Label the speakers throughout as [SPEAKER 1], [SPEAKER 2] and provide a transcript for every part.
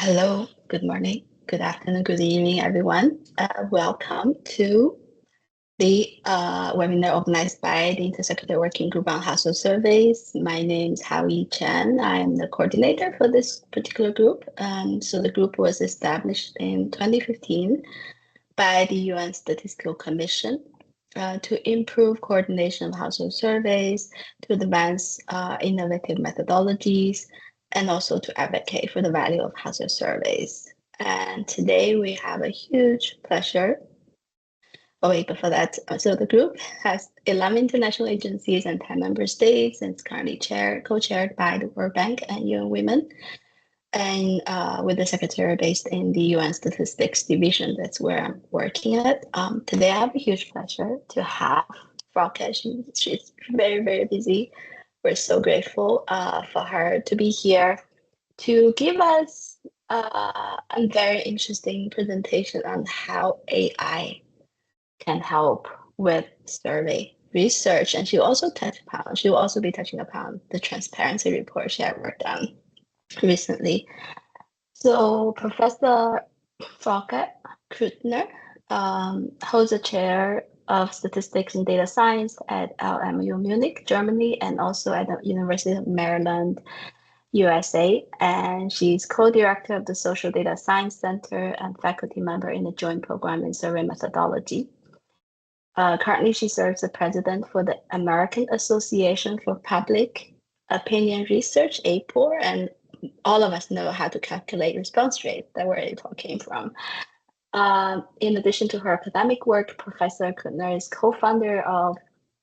[SPEAKER 1] Hello, good morning, good afternoon, good evening, everyone. Welcome to the webinar organized by the Intersecretary Working Group on Household Surveys. My name is Howie Chen. I am the coordinator for this particular group. So the group was established in 2015 by the UN Statistical Commission to improve coordination of household surveys, to advance innovative methodologies, and also to advocate for the value of household surveys. And today we have a huge pleasure. Oh, wait, before that, so the group has 11 international agencies and 10 member states, and it's currently co-chaired by the World Bank and UN Women, and with the secretary based in the UN Statistics Division. That's where I'm working at. Today, I have a huge pleasure to have Frauke. She's very, very busy. We're so grateful for her to be here to give us a very interesting presentation on how AI can help with survey research. And she'll also be touching upon the transparency report she had worked on recently. So Professor Frauke Krüttner holds a chair of statistics and data science at LMU Munich, Germany, and also at the University of Maryland, USA. And she's co-director of the Social Data Science Center and faculty member in the joint program in survey methodology. Currently, she serves as president for the American Association for Public Opinion Research, APOR, and all of us know how to calculate response rate. That's where it all came from. In addition to her academic work, Professor Krüttner is co-founder of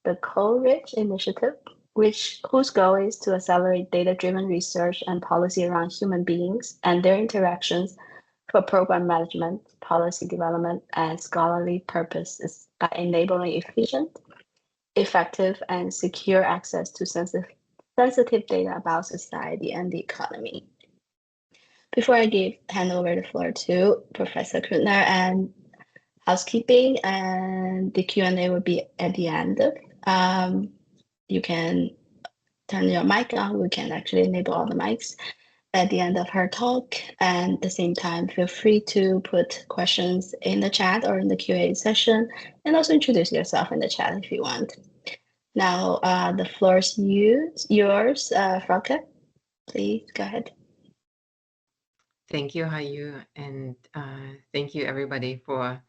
[SPEAKER 1] the Co-Rich Initiative, whose goal is to accelerate data-driven research and policy around human beings and their interactions for program management, policy development, and scholarly purposes by enabling efficient, effective, and secure access to sensitive data about society and the economy. Before I hand over the floor to Professor Krüttner, and housekeeping and the Q&A will be at the end. You can turn your mic on. We can actually enable all the mics at the end of her talk. And at the same time, feel free to put questions in the chat or in the Q&A session, and also introduce yourself in the chat if you want. Now, the floor is yours, Frauke. Please go ahead.
[SPEAKER 2] Thank you, Hayu, and thank you everybody for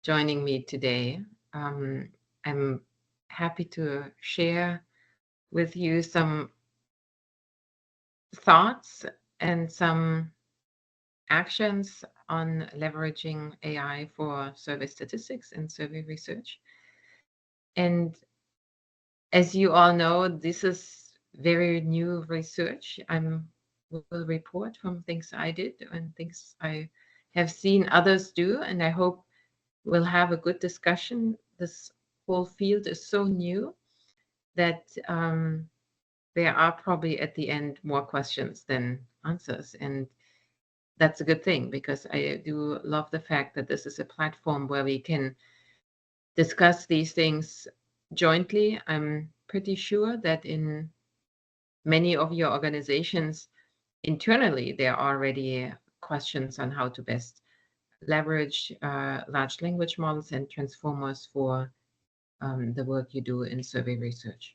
[SPEAKER 2] joining me today. I'm happy to share with you some thoughts and some actions on leveraging AI for survey statistics and survey research. And as you all know, this is very new research. I will report from things I did and things I have seen others do, and I hope we'll have a good discussion. This whole field is so new that there are probably at the end more questions than answers, and that's a good thing, because I do love the fact that this is a platform where we can discuss these things jointly. I'm pretty sure that in many of your organizations internally, there are already questions on how to best leverage large language models and transformers for the work you do in survey research.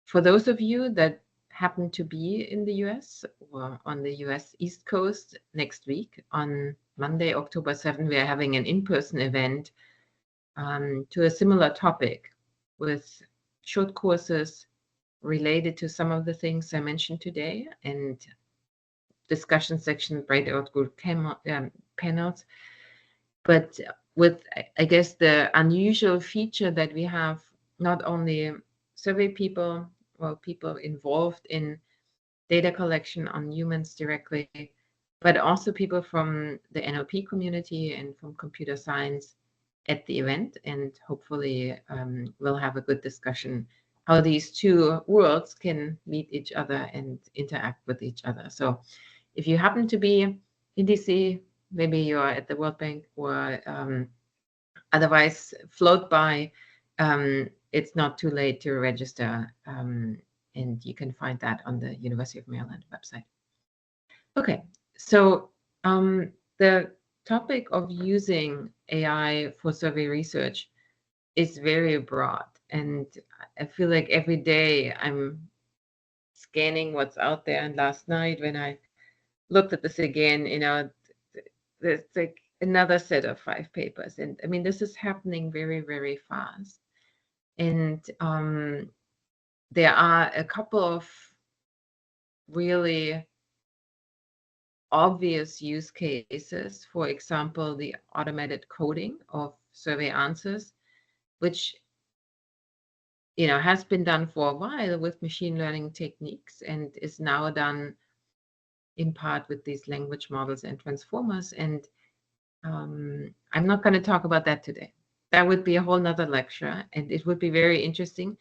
[SPEAKER 2] For those of you that happen to be in the US or on the US East Coast next week, on Monday, October 7th, we are having an in-person event to a similar topic with short courses related to some of the things I mentioned today, and discussion section, breakout group panels. But with, I guess, the unusual feature that we have not only survey people or people involved in data collection on humans directly, but also people from the NLP community and from computer science at the event. And hopefully we'll have a good discussion how these two worlds can meet each other and interact with each other. So if you happen to be in DC, maybe you're at the World Bank or otherwise float by, it's not too late to register. And you can find that on the University of Maryland website. Okay, so the topic of using AI for survey research is very broad, and I feel like every day I'm scanning what's out there. And last night, when I looked at this again, there's like another set of 5 papers, and I mean, this is happening very, very fast. And there are a couple of really obvious use cases. For example, the automated coding of survey answers, which has been done for a while with machine learning techniques and is now done in part with these language models and transformers. And I'm not going to talk about that today. That would be a whole nother lecture, and it would be very interesting.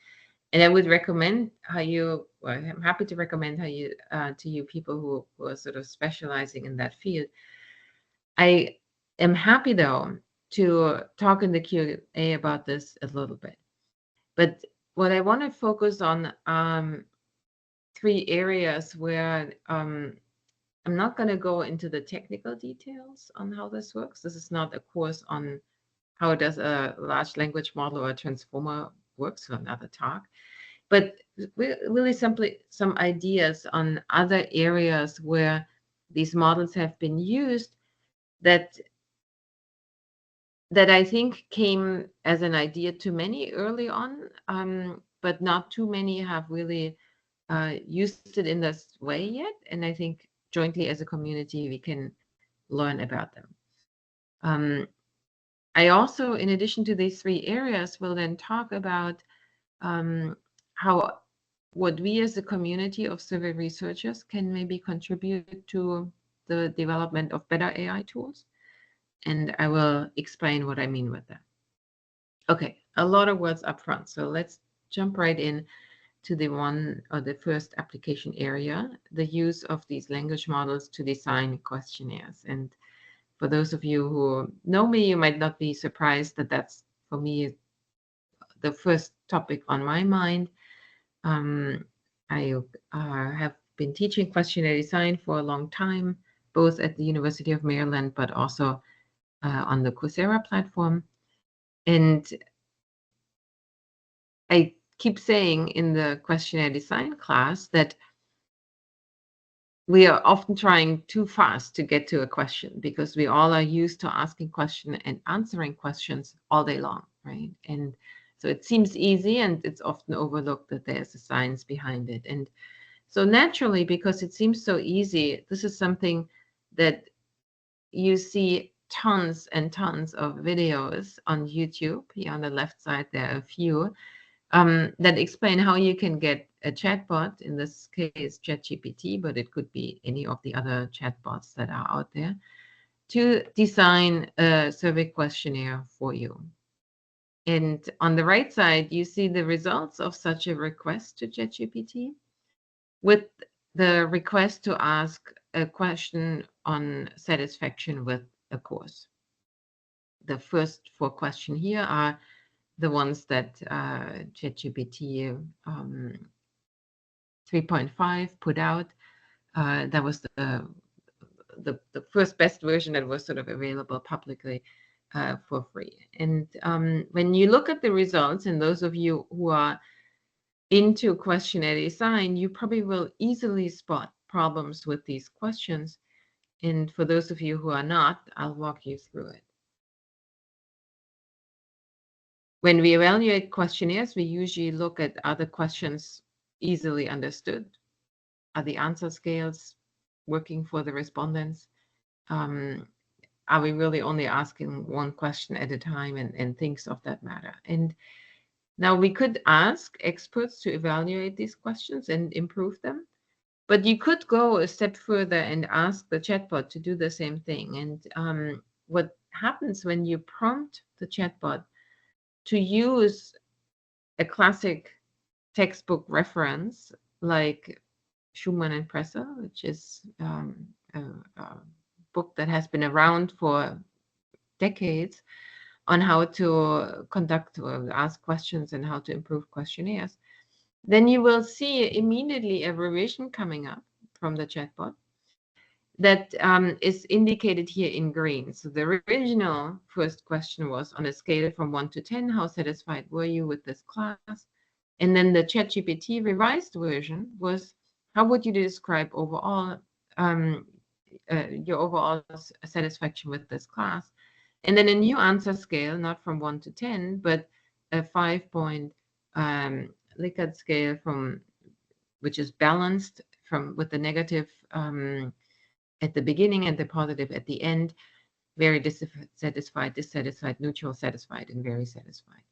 [SPEAKER 2] And I would recommend I'm happy to recommend how you to you people who are sort of specializing in that field. I am happy though to talk in the Q&A about this a little bit. But what I want to focus on 3 areas where I'm not going to go into the technical details on how this works. This is not a course on how does a large language model or a transformer works, so another talk. But really simply some ideas on other areas where these models have been used that I think came as an idea to many early on, but not too many have really used it in this way yet. And I think jointly as a community, we can learn about them. I also, in addition to these 3 areas, will then talk about how what we as a community of survey researchers can maybe contribute to the development of better AI tools. And I will explain what I mean with that. Okay, a lot of words up front. So let's jump right in to the first application area, the use of these language models to design questionnaires. And for those of you who know me, you might not be surprised that that's, for me, the first topic on my mind. I have been teaching questionnaire design for a long time, both at the University of Maryland, but also on the Coursera platform. And I keep saying in the questionnaire design class that we are often trying too fast to get to a question because we all are used to asking questions and answering questions all day long, right? And so it seems easy, and it's often overlooked that there's a science behind it. And so naturally, because it seems so easy, this is something that you see tons and tons of videos on YouTube. Here on the left side, there are a few that explain how you can get a chatbot, in this case ChatGPT, but it could be any of the other chatbots that are out there, to design a survey questionnaire for you. And on the right side, you see the results of such a request to ChatGPT with the request to ask a question on satisfaction with a course. The first 4 questions here are the ones that ChatGPT 3.5 put out. That was the first best version that was sort of available publicly for free. And when you look at the results, and those of you who are into questionnaire design, you probably will easily spot problems with these questions. And for those of you who are not, I'll walk you through it. When we evaluate questionnaires, we usually look at, are the questions easily understood? Are the answer scales working for the respondents? Are we really only asking one question at a time, and things of that matter? And now we could ask experts to evaluate these questions and improve them, but you could go a step further and ask the chatbot to do the same thing. And what happens when you prompt the chatbot to use a classic textbook reference like Schumann and Presser, which is a book that has been around for decades on how to conduct or ask questions and how to improve questionnaires, then you will see immediately a revision coming up from the chatbot. that is indicated here in green. So the original first question was, on a scale from 1 to 10, how satisfied were you with this class? And then the ChatGPT revised version was, how would you describe overall your overall satisfaction with this class? And then a new answer scale, not from 1 to 10, but a 5-point Likert scale which is balanced with the negative at the beginning and the positive at the end, very dissatisfied, dissatisfied, neutral, satisfied, and very satisfied.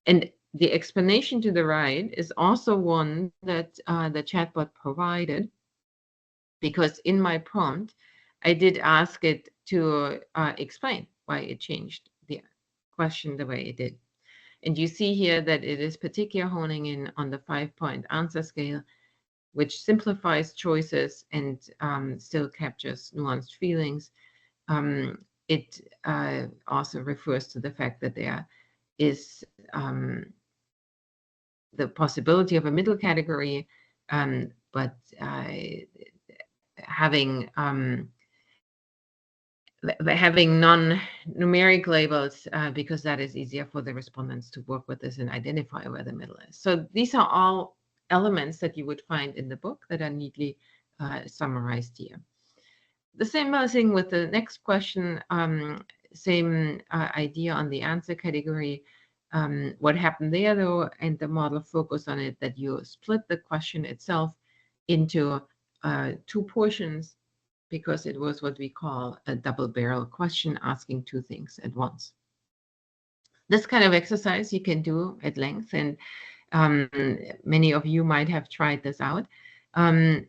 [SPEAKER 2] And the explanation to the right is also one that the chatbot provided, because in my prompt, I did ask it to explain why it changed the question the way it did. And you see here that it is particularly honing in on the 5-point answer scale, which simplifies choices and still captures nuanced feelings. It also refers to the fact that there is the possibility of a middle category, but having non-numeric labels, because that is easier for the respondents to work with this and identify where the middle is. So these are all elements that you would find in the book that are neatly summarized here. The same thing with the next question, same idea on the answer category. What happened there, though, and the model focused on it, that you split the question itself into 2 portions, because it was what we call a double barrel question, asking 2 things at once. This kind of exercise you can do at length, and many of you might have tried this out. It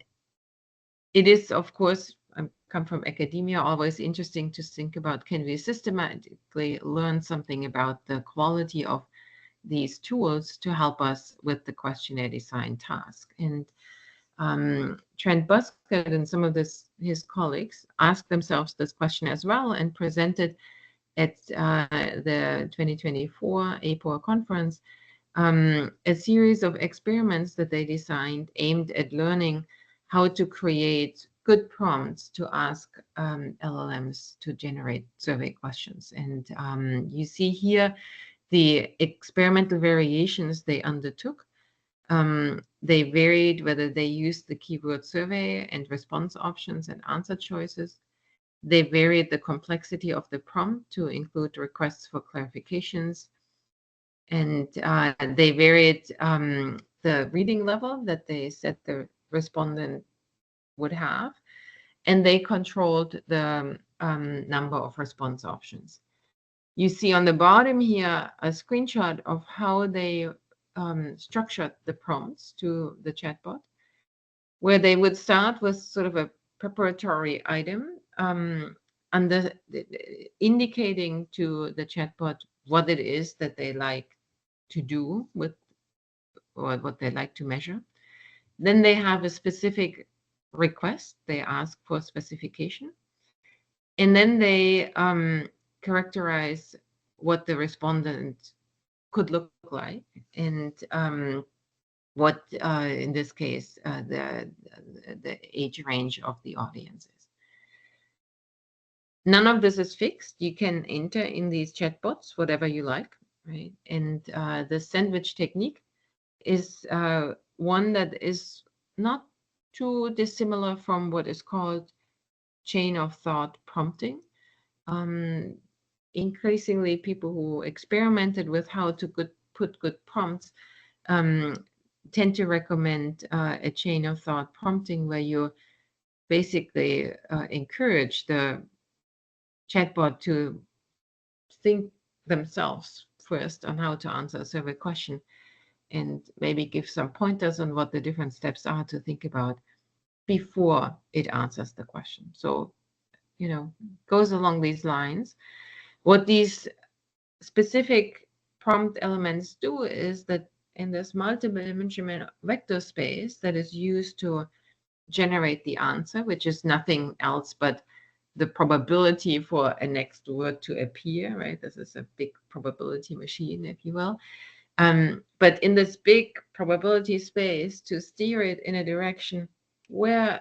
[SPEAKER 2] is, of course, I come from academia, always interesting to think about, can we systematically learn something about the quality of these tools to help us with the questionnaire design task? And Trent Buscott and some of his colleagues asked themselves this question as well, and presented at the 2024 APOR conference a series of experiments that they designed aimed at learning how to create good prompts to ask LLMs to generate survey questions. And you see here the experimental variations they undertook. They varied whether they used the keyword survey and response options and answer choices. They varied the complexity of the prompt to include requests for clarifications. And they varied the reading level that they said the respondent would have. And they controlled the number of response options. You see on the bottom here a screenshot of how they structured the prompts to the chatbot, where they would start with sort of a preparatory item indicating to the chatbot what it is that they like to do with, or what they like to measure. Then they have a specific request. They ask for specification. And then they characterize what the respondent could look like, and what, in this case, the age range of the audience is. None of this is fixed. You can enter in these chatbots whatever you like, right? And the sandwich technique is one that is not too dissimilar from what is called chain of thought prompting. Increasingly, people who experimented with how to put good prompts tend to recommend a chain of thought prompting, where you basically encourage the chatbot to think themselves first on how to answer a survey question, and maybe give some pointers on what the different steps are to think about before it answers the question. So, goes along these lines. What these specific prompt elements do is that in this multiple dimensional vector space that is used to generate the answer, which is nothing else but the probability for a next word to appear, right? This is a big probability machine, if you will. But in this big probability space, to steer it in a direction where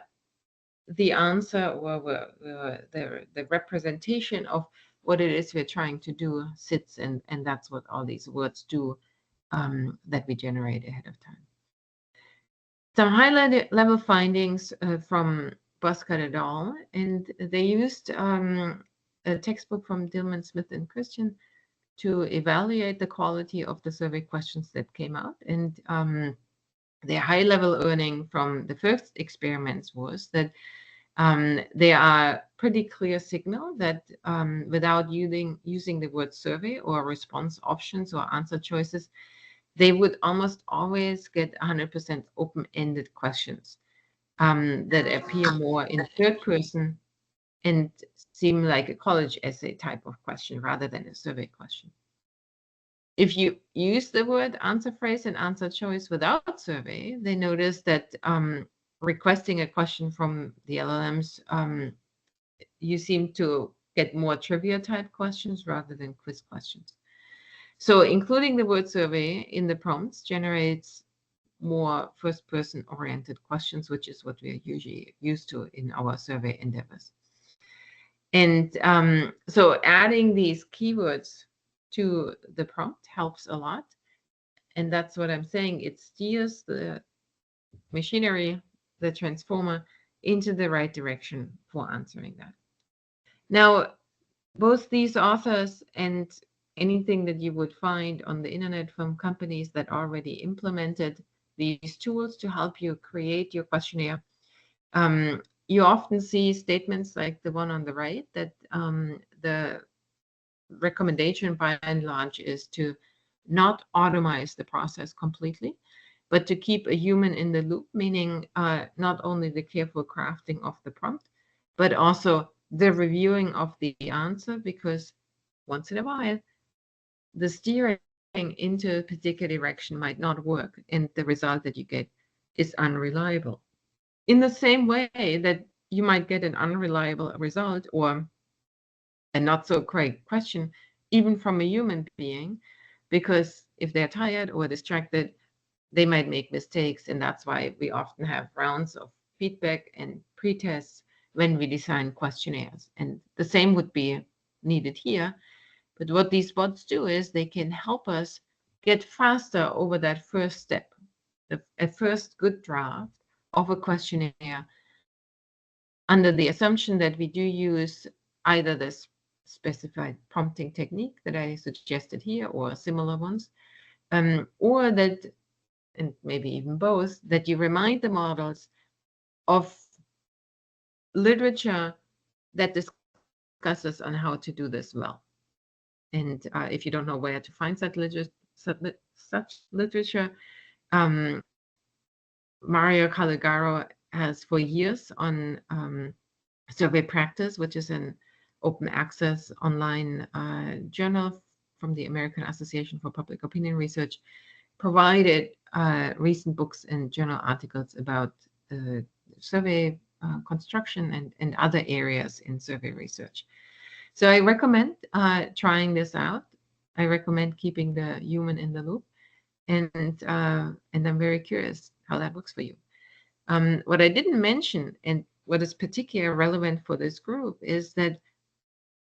[SPEAKER 2] the answer or the representation of what it is we're trying to do sits, and that's what all these words do that we generate ahead of time. Some high-level findings from Boscott et al., and they used a textbook from Dillman, Smith, and Christian to evaluate the quality of the survey questions that came out. And their high-level learning from the first experiments was that there are pretty clear signal that without using the word survey or response options or answer choices, they would almost always get 100% open-ended questions that appear more in third person and seem like a college essay type of question rather than a survey question. If you use the word answer phrase and answer choice without survey, they notice that requesting a question from the LLMs, you seem to get more trivia type questions rather than quiz questions. So including the word survey in the prompts generates more first-person oriented questions, which is what we're usually used to in our survey endeavors. And so adding these keywords to the prompt helps a lot. And that's what I'm saying. It steers the machinery, the transformer, into the right direction for answering that. Now, both these authors and anything that you would find on the internet from companies that already implemented these tools to help you create your questionnaire, you often see statements like the one on the right that the recommendation by and large is to not automate the process completely, but to keep a human in the loop, meaning not only the careful crafting of the prompt, but also the reviewing of the answer, because once in a while, the steering into a particular direction might not work, and the result that you get is unreliable. In the same way that you might get an unreliable result or a not so correct question, even from a human being, because if they're tired or distracted, they might make mistakes. And that's why we often have rounds of feedback and pre-tests when we design questionnaires. And the same would be needed here. But what these bots do is they can help us get faster over that first step, a first good draft of a questionnaire, under the assumption that we do use either this specified prompting technique that I suggested here or similar ones, or that, and maybe even both, that you remind the models of literature that discusses on how to do this well. And if you don't know where to find such literature, Mario Caligaro has for years on Survey Practice, which is an open access online journal from the American Association for Public Opinion Research, provided recent books and journal articles about survey construction and other areas in survey research. So I recommend trying this out. I recommend keeping the human in the loop, and I'm very curious how that works for you. What I didn't mention, and what is particularly relevant for this group, is that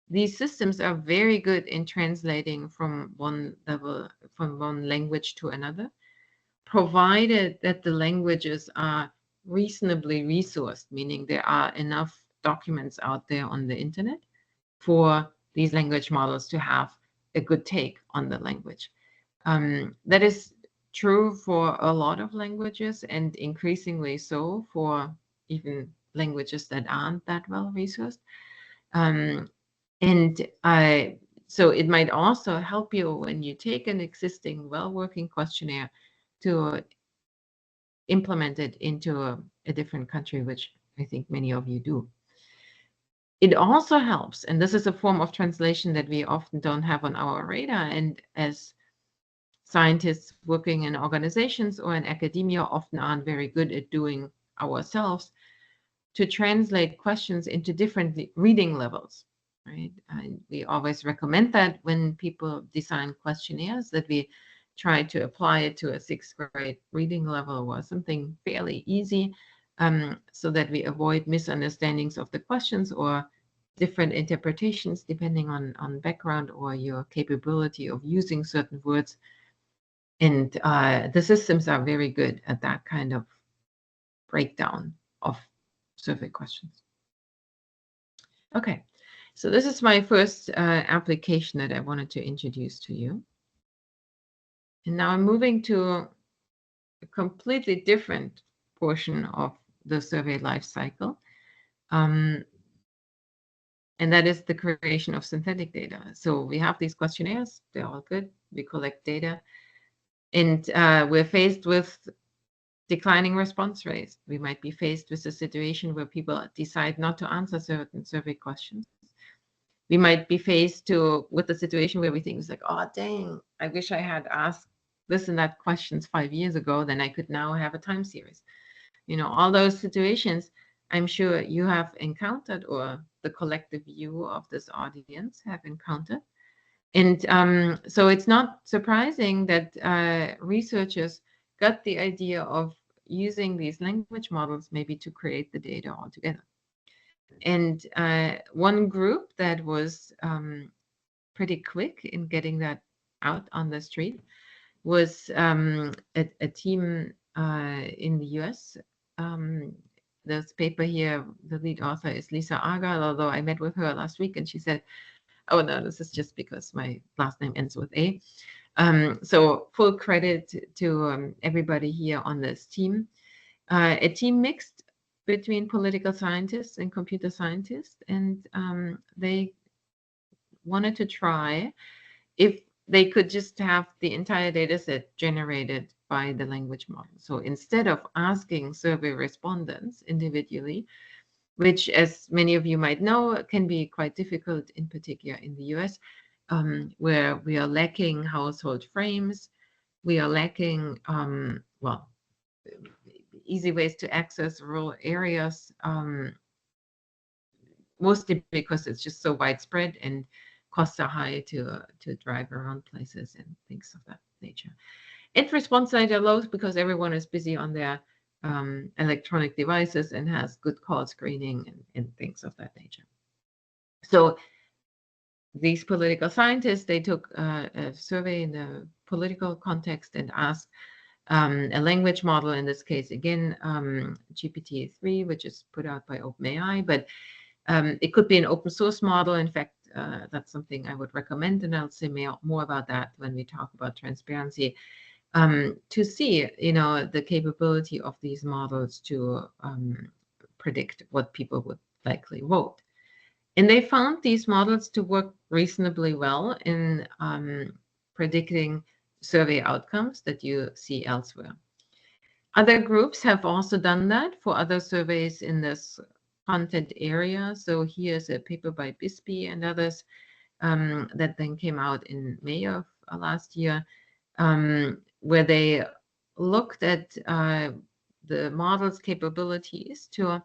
[SPEAKER 2] these systems are very good in translating from one language to another, provided that the languages are reasonably resourced, meaning there are enough documents out there on the internet for these language models to have a good take on the language. That is true for a lot of languages, and increasingly so for even languages that aren't that well resourced. So it might also help you when you take an existing well-working questionnaire to implement it into a different country, which I think many of you do. It also helps, and this is a form of translation that we often don't have on our radar, and as scientists working in organizations or in academia often aren't very good at doing ourselves, to translate questions into different reading levels, right? And we always recommend that when people design questionnaires, that we try to apply it to a 6th grade reading level or something fairly easy, so that we avoid misunderstandings of the questions or different interpretations depending on background or your capability of using certain words. And the systems are very good at that kind of breakdown of survey questions. Okay, so this is my first application that I wanted to introduce to you. And now I'm moving to a completely different portion of the survey life cycle. And that is the creation of synthetic data. So we have these questionnaires, they're all good. We collect data, and we're faced with declining response rates. We might be faced with a situation where people decide not to answer certain survey questions. We might be faced with a situation where we think it's like, oh, dang, I wish I had asked this and that questions 5 years ago, then I could now have a time series. All those situations I'm sure you have encountered, or the collective view of this audience have encountered. And so it's not surprising that researchers got the idea of using these language models maybe to create the data altogether. And one group that was pretty quick in getting that out on the street was a team in the US. This paper here, the lead author is Lisa Argyle, although I met with her last week and she said, oh no, this is just because my last name ends with A. So full credit to everybody here on this team. A team mixed between political scientists and computer scientists, and they wanted to try if they could just have the entire data set generated by the language model. So instead of asking survey respondents individually, which, as many of you might know, can be quite difficult, in particular in the US, where we are lacking household frames, we are lacking, easy ways to access rural areas, mostly because it's just so widespread and costs are high to drive around places and things of that nature. And response rates are low because everyone is busy on their electronic devices and has good call screening and things of that nature. So these political scientists, they took a survey in the political context and asked a language model, in this case, again, GPT-3, which is put out by OpenAI, but it could be an open source model. In fact, that's something I would recommend, and I'll say more about that when we talk about transparency, to see, the capability of these models to predict what people would likely vote. And they found these models to work reasonably well in predicting survey outcomes that you see elsewhere. Other groups have also done that for other surveys in this content area. So here's a paper by Bisbee and others that then came out in May of last year, where they looked at the model's capabilities to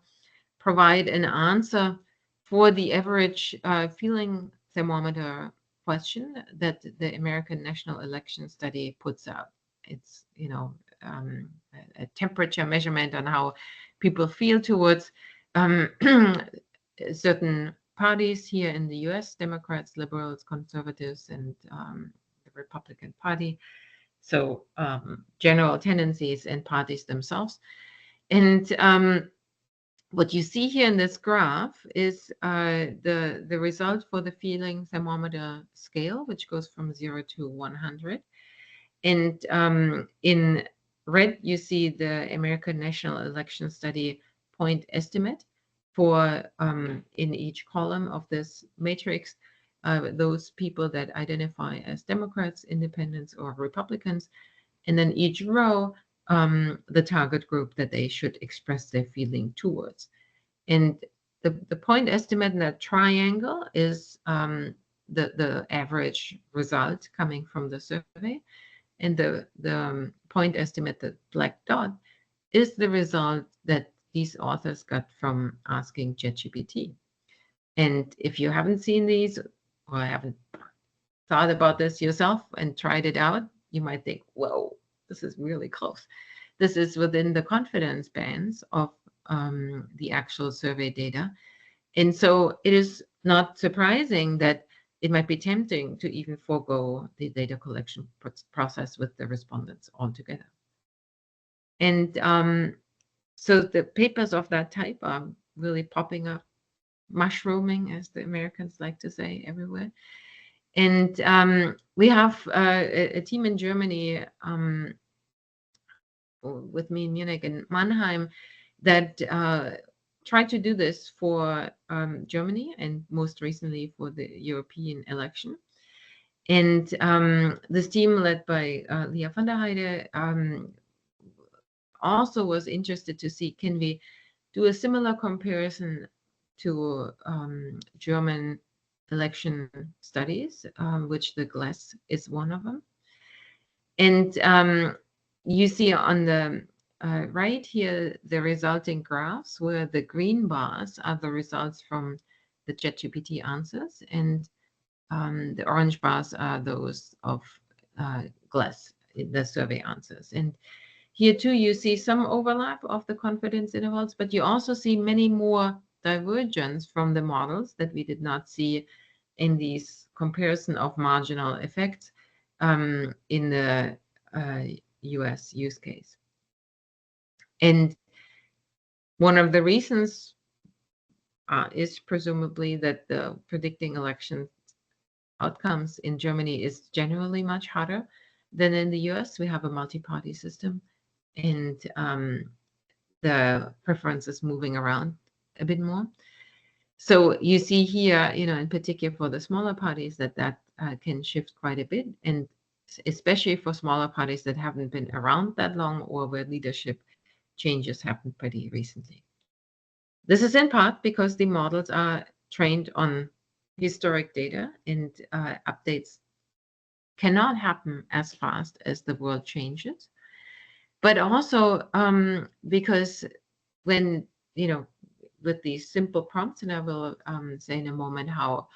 [SPEAKER 2] provide an answer for the average feeling thermometer question that the American National Election Study puts out. It's, a temperature measurement on how people feel towards certain parties here in the US, Democrats, liberals, conservatives, and the Republican Party. So general tendencies and parties themselves. And what you see here in this graph is the result for the feeling thermometer scale, which goes from 0 to 100. And in red, you see the American National Election Study point estimate for in each column of this matrix, those people that identify as Democrats, Independents, or Republicans, and then each row, the target group that they should express their feeling towards. And the point estimate in that triangle is the average result coming from the survey. And the point estimate, the black dot, is the result that these authors got from asking ChatGPT. And if you haven't seen these or haven't thought about this yourself and tried it out, you might think, whoa, this is really close. This is within the confidence bands of the actual survey data. And so it is not surprising that it might be tempting to even forego the data collection process with the respondents altogether. And so the papers of that type are really popping up, mushrooming, as the Americans like to say, everywhere. And we have a team in Germany with me in Munich and Mannheim that tried to do this for Germany and most recently for the European election. And this team led by Leah van der Heide also was interested to see, can we do a similar comparison to German election studies, which the GLAS is one of them. And you see on the right here, the resulting graphs where the green bars are the results from the ChatGPT answers, and the orange bars are those of GLAS, the survey answers. And here too, you see some overlap of the confidence intervals, but you also see many more divergence from the models that we did not see in these comparison of marginal effects in the US use case. And one of the reasons is presumably that the predicting election outcomes in Germany is generally much harder than in the US. We have a multi-party system, and the preferences moving around a bit more. So you see here, in particular for the smaller parties, that can shift quite a bit, and especially for smaller parties that haven't been around that long or where leadership changes happened pretty recently. This is in part because the models are trained on historic data, and updates cannot happen as fast as the world changes. But also because when, with these simple prompts, and I will say in a moment how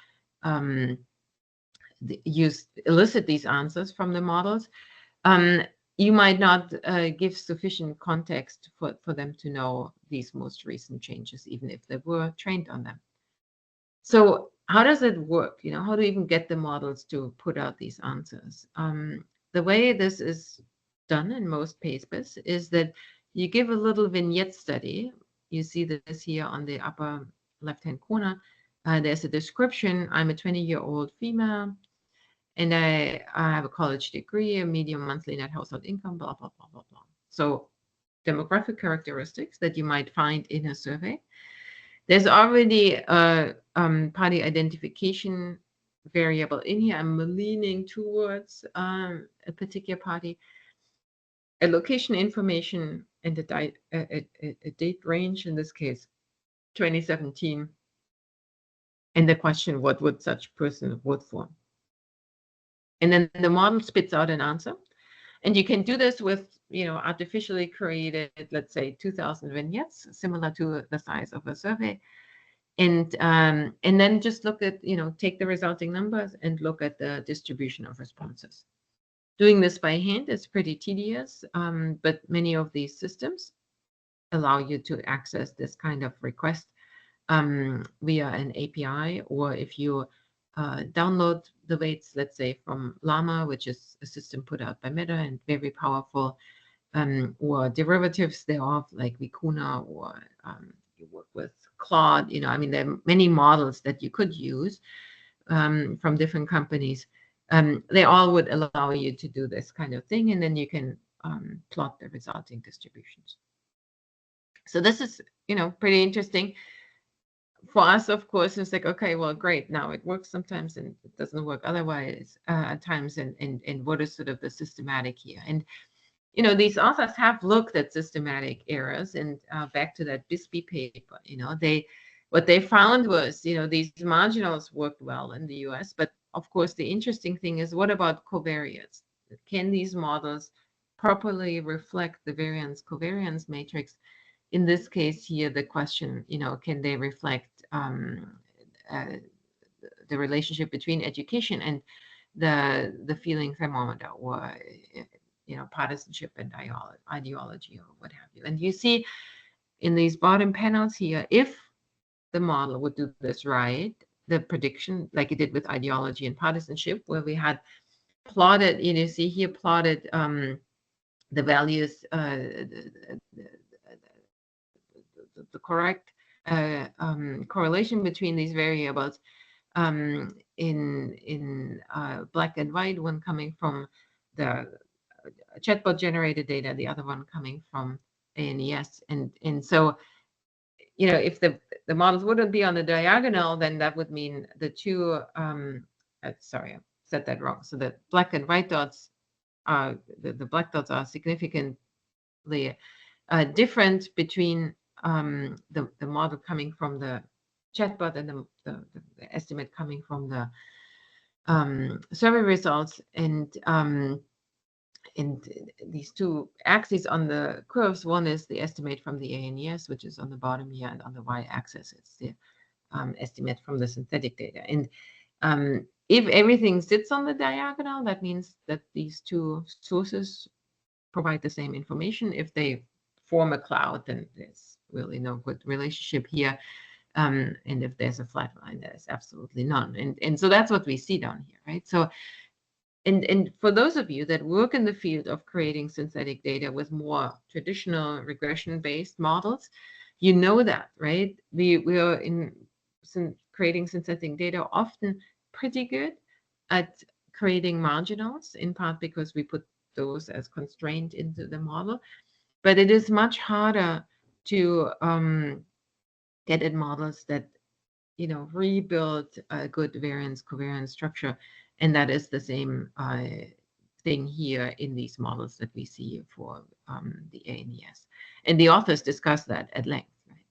[SPEAKER 2] you elicit these answers from the models, you might not give sufficient context for them to know these most recent changes, even if they were trained on them. So how does it work? How do you even get the models to put out these answers? The way this is done in most papers is that you give a little vignette study. You see this here on the upper left-hand corner. There's a description. I'm a 20-year-old female, and I have a college degree, a medium monthly net household income, blah, blah, blah, blah, blah. So demographic characteristics that you might find in a survey. There's already a party identification variable in here. I'm leaning towards a particular party. A location information and a date range, in this case, 2017. And the question, what would such person vote for? And then the model spits out an answer. And you can do this with, artificially created, let's say, 2,000 vignettes, similar to the size of a survey. And then just look at, take the resulting numbers and look at the distribution of responses. Doing this by hand is pretty tedious, but many of these systems allow you to access this kind of request via an API, or if you download the weights, let's say from Llama, which is a system put out by Meta and very powerful, or derivatives thereof like Vicuna, or you work with Claude. There are many models that you could use from different companies. They all would allow you to do this kind of thing, and then you can plot the resulting distributions. So this is, pretty interesting. For us, of course, it's like, okay, well, great. Now it works sometimes and it doesn't work otherwise at times. And what is sort of the systematic here? And, these authors have looked at systematic errors, and back to that Bisbee paper, what they found was, these marginals worked well in the US, but of course, the interesting thing is, what about covariates? Can these models properly reflect the variance covariance matrix? In this case here, the question, can they reflect the relationship between education and the feeling thermometer, or partisanship and ideology, or what have you? And you see in these bottom panels here, if the model would do this right, the prediction, like it did with ideology and partisanship, where we had plotted, you see here, plotted the values, the correct correlation between these variables in black and white, one coming from the chatbot generated data, the other one coming from ANES. And so, if the models wouldn't be on the diagonal, then that would mean the two, sorry, I said that wrong. So the black and white dots are, the black dots are significantly different between the model coming from the chatbot and the estimate coming from the survey results. And these two axes on the curves, one is the estimate from the ANES, which is on the bottom here, and on the y-axis, it's the estimate from the synthetic data. And if everything sits on the diagonal, that means that these two sources provide the same information. If they form a cloud, then there's really no good relationship here. And if there's a flat line, there's absolutely none. And so that's what we see down here, right? So, and for those of you that work in the field of creating synthetic data with more traditional regression-based models, you know that, right? We are in creating synthetic data often pretty good at creating marginals, in part because we put those as constraint into the model. But it is much harder to get at models that rebuild a good variance covariance structure, and that is the same thing here in these models that we see for the ANES. And the authors discuss that at length. Right?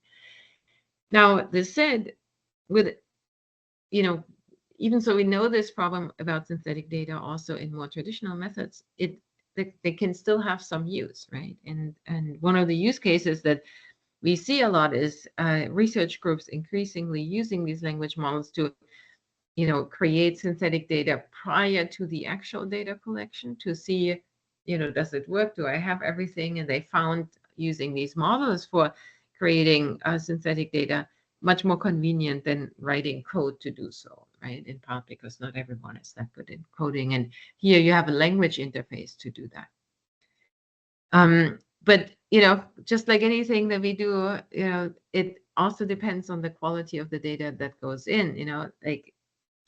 [SPEAKER 2] Now, this said, with even so we know this problem about synthetic data also in more traditional methods, they can still have some use, right? And one of the use cases that we see a lot is research groups increasingly using these language models to, create synthetic data prior to the actual data collection to see, does it work? Do I have everything? And they found using these models for creating synthetic data much more convenient than writing code to do so, right? In part because not everyone is that good in coding. And here you have a language interface to do that. But, just like anything that we do, it also depends on the quality of the data that goes in, like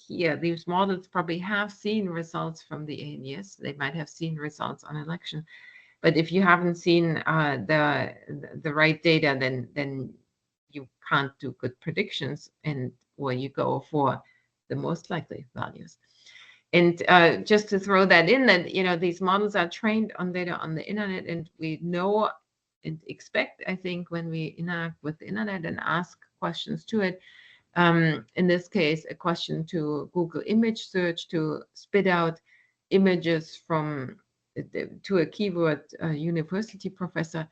[SPEAKER 2] here, these models probably have seen results from the ANES. They might have seen results on election. But if you haven't seen the right data, then you can't do good predictions, or you go for the most likely values. And just to throw that in, that these models are trained on data on the internet, and we know and expect, I think, when we interact with the internet and ask questions to it, in this case, a question to Google image search to spit out images from to a keyword university professor,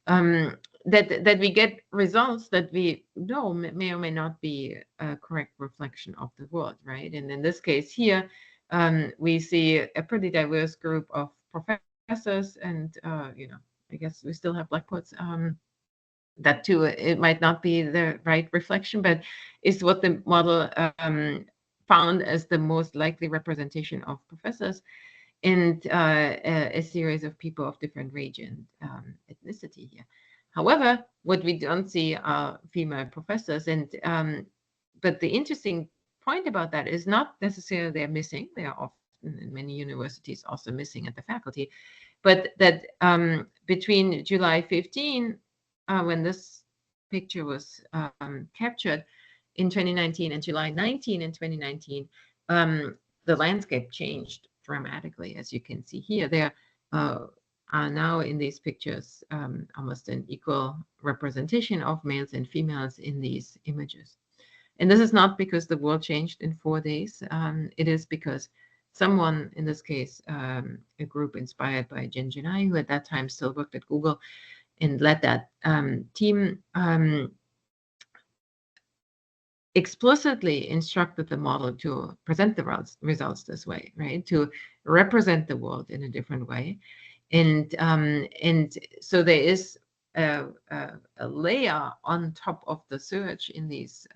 [SPEAKER 2] that we get results that we know may or may not be a correct reflection of the world, right? And in this case here, we see a pretty diverse group of professors, and I guess we still have blackboards. That too, it might not be the right reflection, but is what the model found as the most likely representation of professors, and a series of people of different region ethnicity here. However, what we don't see are female professors, and but the interesting point about that is not necessarily they're missing. They are often in many universities also missing at the faculty, but that between July 15, when this picture was captured in 2019, and July 19 in 2019, the landscape changed dramatically. As you can see here, there are now in these pictures almost an equal representation of males and females in these images. And this is not because the world changed in 4 days. It is because someone, in this case, a group inspired by Jen Genai, who at that time still worked at Google and led that team, explicitly instructed the model to present the results this way, right? To represent the world in a different way. And so there is a layer on top of the search in these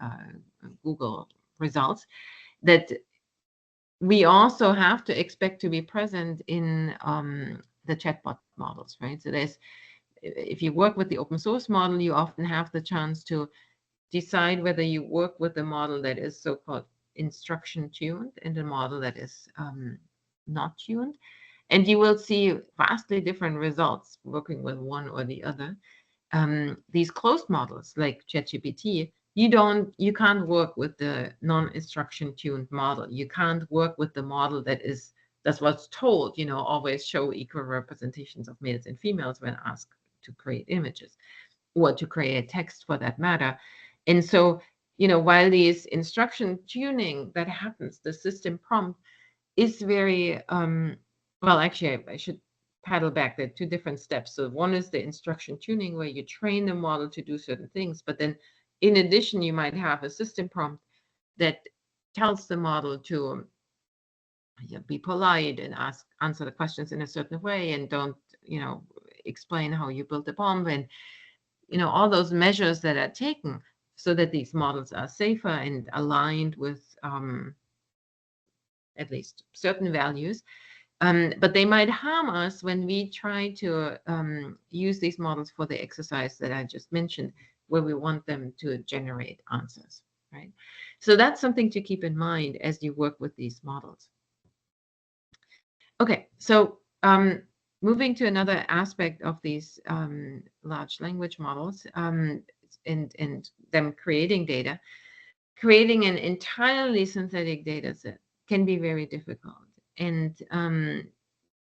[SPEAKER 2] Google results that we also have to expect to be present in the chatbot models, right? So if you work with the open source model, you often have the chance to decide whether you work with a model that is so-called instruction tuned and a model that is not tuned. And you will see vastly different results working with one or the other. These closed models like ChatGPT, you can't work with the non-instruction tuned model. You can't work with the model that's what's told, always show equal representations of males and females when asked to create images or to create text for that matter. And so, while these instruction tuning that happens, the system prompt is very, well, actually, I should paddle back. There are two different steps. So one is the instruction tuning where you train the model to do certain things. But then in addition, you might have a system prompt that tells the model to be polite and answer the questions in a certain way and don't, explain how you built the bomb and, all those measures that are taken so that these models are safer and aligned with at least certain values. But they might harm us when we try to use these models for the exercise that I just mentioned, where we want them to generate answers, right? So that's something to keep in mind as you work with these models. Okay, so moving to another aspect of these large language models and them creating data, creating an entirely synthetic data set can be very difficult. And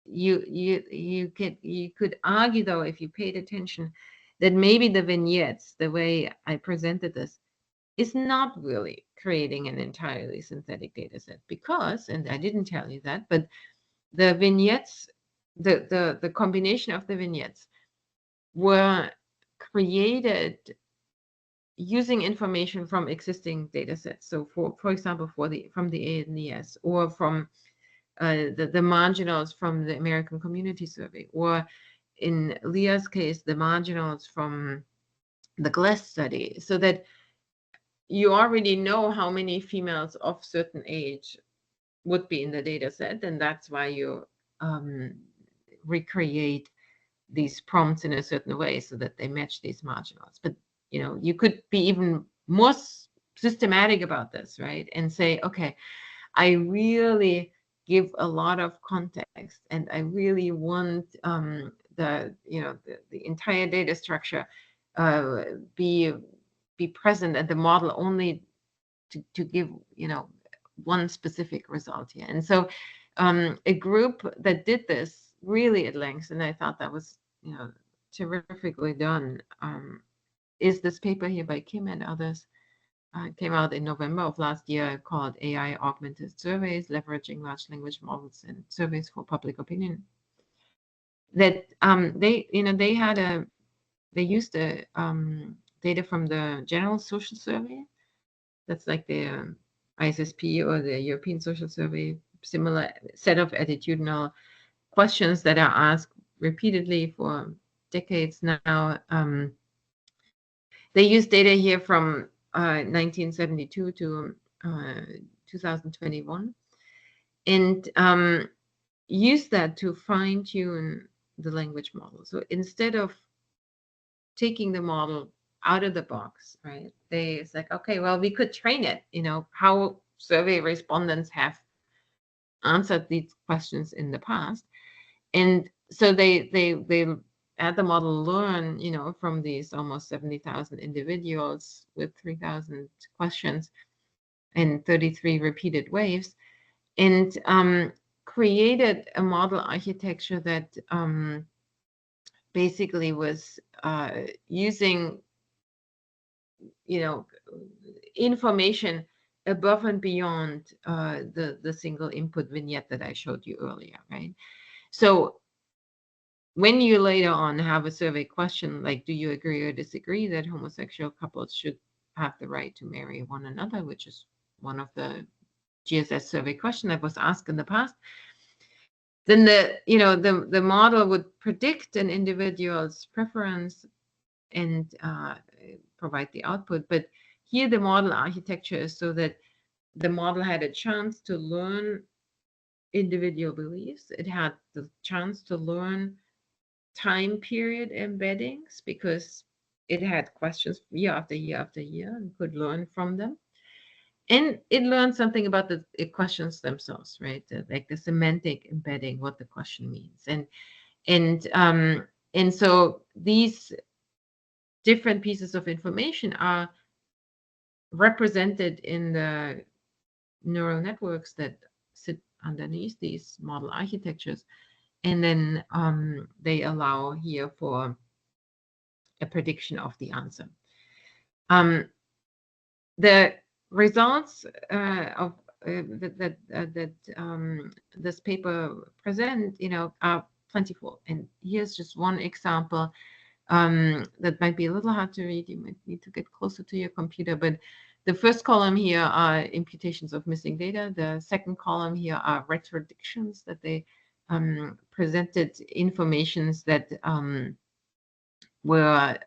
[SPEAKER 2] you could argue, though, if you paid attention, that maybe the vignettes, the way I presented this, is not really creating an entirely synthetic data set because, and I didn't tell you that, but the vignettes, the combination of the vignettes were created using information from existing data sets. So for example, from the ANES or from the marginals from the American Community Survey, or in Leah's case, the marginals from the GLES study, so that you already know how many females of certain age would be in the data set, and that's why you recreate these prompts in a certain way so that they match these marginals. But you could be even more systematic about this, right? And say, okay, I really give a lot of context, and I really want the entire data structure be present, and the model only to give one specific result here. And so a group that did this really at length, and I thought that was terrifically done, is this paper here by Kim and others. Came out in November of last year, called AI-augmented surveys, leveraging large language models and surveys for public opinion. That they used the data from the General Social Survey. That's like the ISSP or the European Social Survey, similar set of attitudinal questions that are asked repeatedly for decades now. They use data here from 1972 to 2021, and use that to fine-tune the language model. So instead of taking the model out of the box, right, it's like, okay, well, we could train it, how survey respondents have answered these questions in the past. And so they had the model learn, from these almost 70,000 individuals with 3,000 questions and 33 repeated waves, and created a model architecture that basically was using, information above and beyond the single input vignette that I showed you earlier, right? So when you later on have a survey question like, do you agree or disagree that homosexual couples should have the right to marry one another, which is one of the GSS survey question that was asked in the past, then the model would predict an individual's preference and provide the output. But here the model architecture is so that the model had a chance to learn individual beliefs. It had the chance to learn time period embeddings because it had questions year after year after year and could learn from them. And it learned something about the questions themselves, right? Like the semantic embedding, what the question means. And so these different pieces of information are represented in the neural networks that sit underneath these model architectures. And then they allow here for a prediction of the answer. The results of that this paper present, are plentiful. And here's just one example that might be a little hard to read. You might need to get closer to your computer. But the first column here are imputations of missing data. The second column here are retrodictions, that they presented informations that were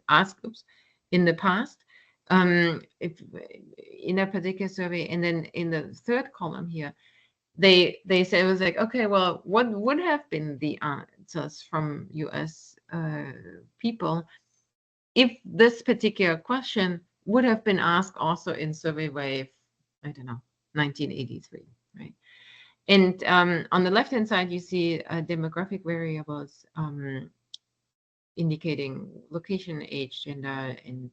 [SPEAKER 2] asked in the past, if in a particular survey. And then in the third column here, they said, it was like, okay, well, what would have been the answers from US people if this particular question would have been asked also in survey wave, I don't know, 1983, right? And on the left-hand side, you see demographic variables indicating location, age, gender, and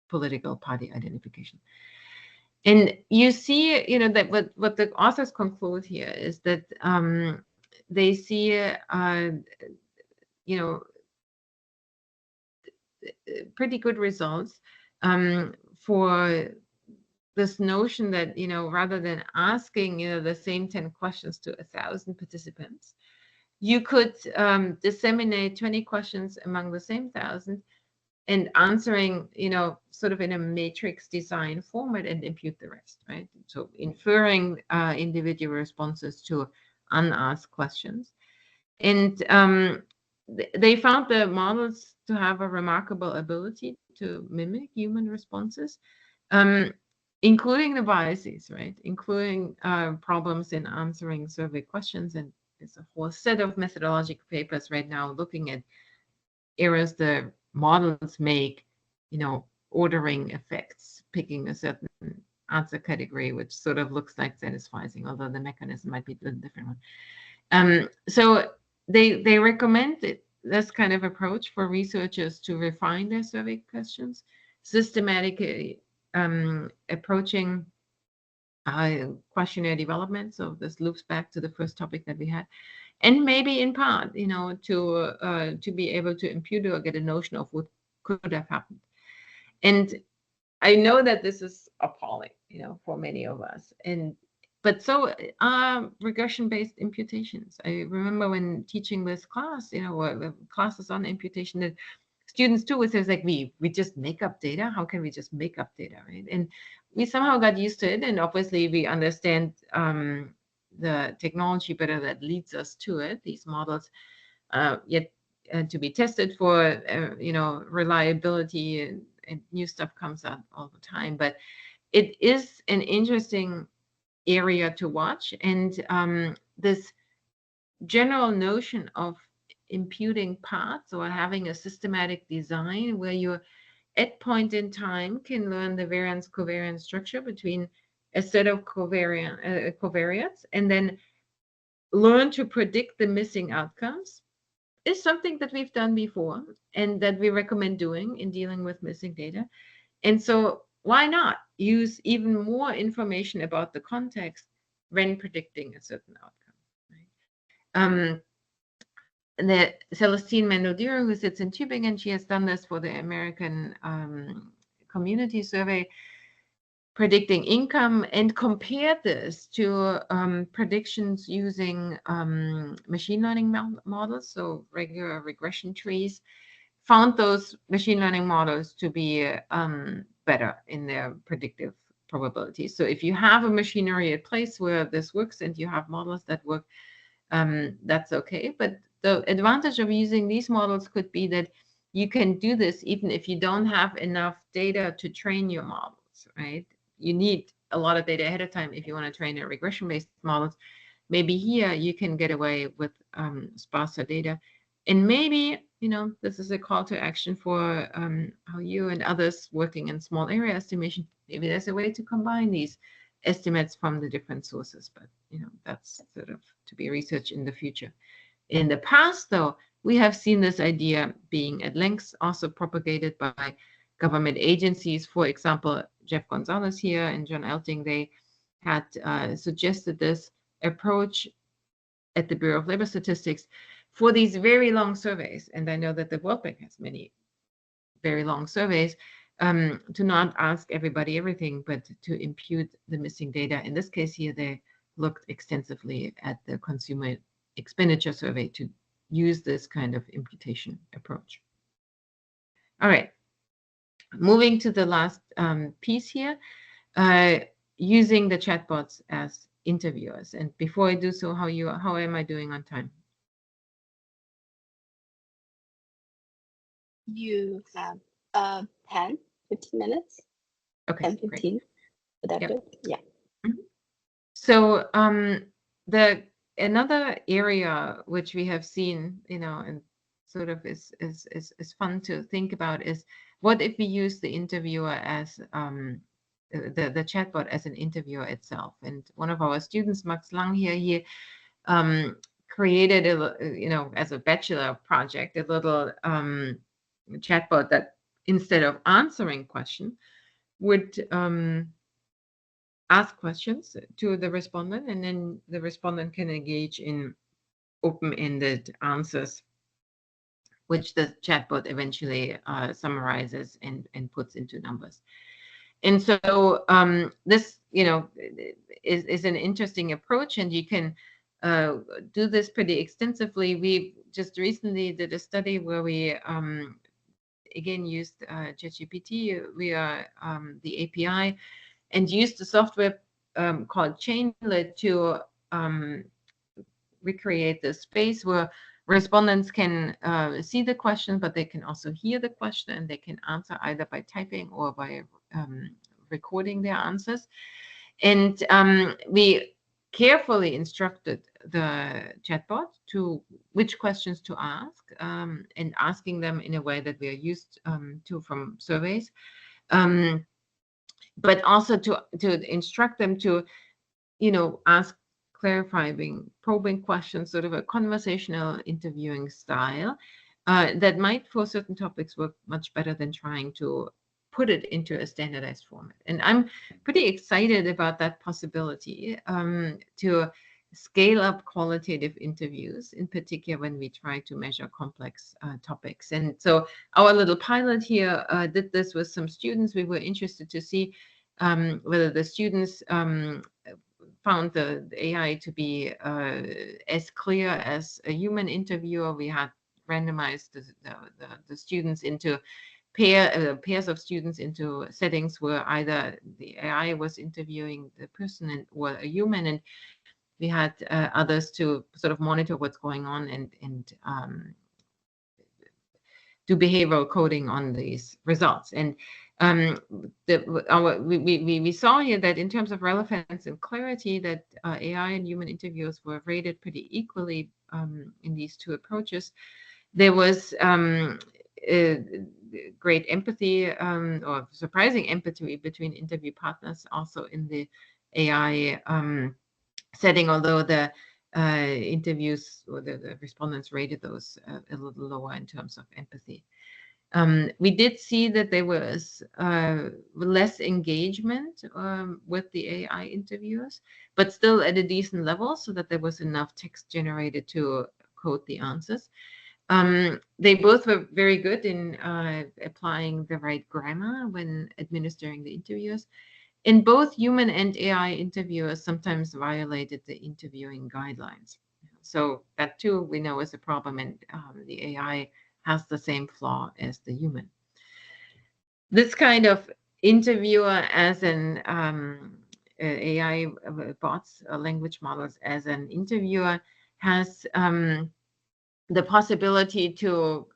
[SPEAKER 2] political party identification. And you see, that what the authors conclude here is that they see, pretty good results for this notion that, rather than asking, the same 10 questions to 1,000 participants, you could disseminate 20 questions among the same 1,000 and answering, sort of in a matrix design format and impute the rest, right? So inferring individual responses to unasked questions. And they found the models to have a remarkable ability to mimic human responses, including the biases, right? Including problems in answering survey questions. And there's a whole set of methodological papers right now looking at errors the models make, ordering effects, picking a certain answer category, which sort of looks like satisfying, although the mechanism might be a different one. So they recommend this kind of approach for researchers to refine their survey questions, systematically approaching questionnaire development. So this loops back to the first topic that we had. And maybe in part, to be able to impute or get a notion of what could have happened. And I know that this is appalling, for many of us. But so are regression-based imputations. I remember when teaching this class, or classes on imputation, that students too would say, like, we just make up data. How can we just make up data, right? And we somehow got used to it, and obviously we understand the technology better that leads us to it. These models yet to be tested for, reliability, and new stuff comes out all the time. But it is an interesting area to watch. And this general notion of imputing paths or having a systematic design where you at point in time can learn the variance covariance structure between a set of covariates and then learn to predict the missing outcomes is something that we've done before and that we recommend doing in dealing with missing data. And so why not use even more information about the context when predicting a certain outcome, right? The Celestine Mendodiro, who sits in Tübingen, she has done this for the American Community Survey, predicting income, and compared this to predictions using machine learning models, so regular regression trees, found those machine learning models to be better in their predictive probabilities. So if you have a machinery at place where this works and you have models that work, that's okay. But the advantage of using these models could be that you can do this even if you don't have enough data to train your models, right? You need a lot of data ahead of time if you want to train a regression-based models. Maybe here you can get away with sparser data. And maybe, this is a call to action for how you and others working in small area estimation, maybe there's a way to combine these estimates from the different sources, but that's sort of to be researched in the future. In the past, though, we have seen this idea being at length also propagated by government agencies. For example, Jeff Gonzalez here and John Elting, they had suggested this approach at the Bureau of Labor Statistics for these very long surveys. And I know that the World Bank has many very long surveys, to not ask everybody everything, but to impute the missing data. In this case here, they looked extensively at the consumer expenditure survey to use this kind of imputation approach. All right, moving to the last piece here, using the chatbots as interviewers. And before I do so, how am I doing on time?
[SPEAKER 1] You have 10, 15 minutes.
[SPEAKER 2] Okay,
[SPEAKER 1] 10, 15.
[SPEAKER 2] great.
[SPEAKER 1] Would that
[SPEAKER 2] Yep.
[SPEAKER 1] good? Yeah.
[SPEAKER 2] Mm-hmm. So another area which we have seen, and sort of is fun to think about is, what if we use the interviewer as the chatbot as an interviewer itself? And one of our students, Max Lang here, he created as a bachelor project, a little chatbot that instead of answering questions would ask questions to the respondent, and then the respondent can engage in open-ended answers, which the chatbot eventually summarizes and puts into numbers. And so this, is an interesting approach, and you can do this pretty extensively. We just recently did a study where we again used ChatGPT via the API, and used the software called Chainlet to recreate this space where respondents can see the question, but they can also hear the question, and they can answer either by typing or by recording their answers. And we carefully instructed the chatbot to which questions to ask, and asking them in a way that we are used to from surveys. But also to instruct them to, ask clarifying, probing questions, sort of a conversational interviewing style that might, for certain topics, work much better than trying to put it into a standardized format. And I'm pretty excited about that possibility to scale up qualitative interviews, in particular when we try to measure complex topics. And so our little pilot here did this with some students. We were interested to see whether the students found the AI to be as clear as a human interviewer. We had randomized the students into pairs of students into settings where either the AI was interviewing the person or a human, and we had others to sort of monitor what's going on and do behavioral coding on these results. And we saw here that in terms of relevance and clarity, that AI and human interviews were rated pretty equally in these two approaches. There was great empathy or surprising empathy between interview partners also in the AI setting, although the interviews or the respondents rated those a little lower in terms of empathy. We did see that there was less engagement with the AI interviewers, but still at a decent level, so that there was enough text generated to code the answers. They both were very good in applying the right grammar when administering the interviews. And both human and AI interviewers sometimes violated the interviewing guidelines. So that too we know is a problem, and the AI has the same flaw as the human. This kind of interviewer as an AI bots, language models as an interviewer, has the possibility to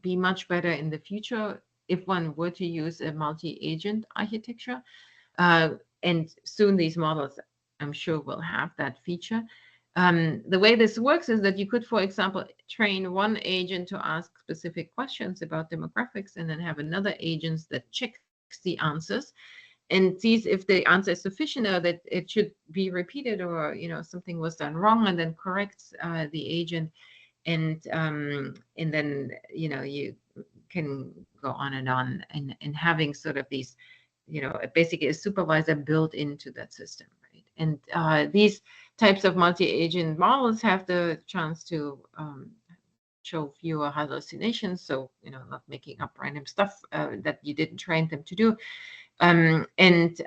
[SPEAKER 2] be much better in the future if one were to use a multi-agent architecture. Uh, and soon these models, I'm sure, will have that feature. The way this works is that you could, for example, train one agent to ask specific questions about demographics and then have another agent that checks the answers and sees if the answer is sufficient or that it should be repeated, or something was done wrong, and then corrects the agent. And then you can go on and having sort of these, basically a supervisor built into that system, right? And these types of multi-agent models have the chance to show fewer hallucinations, so not making up random stuff that you didn't train them to do, and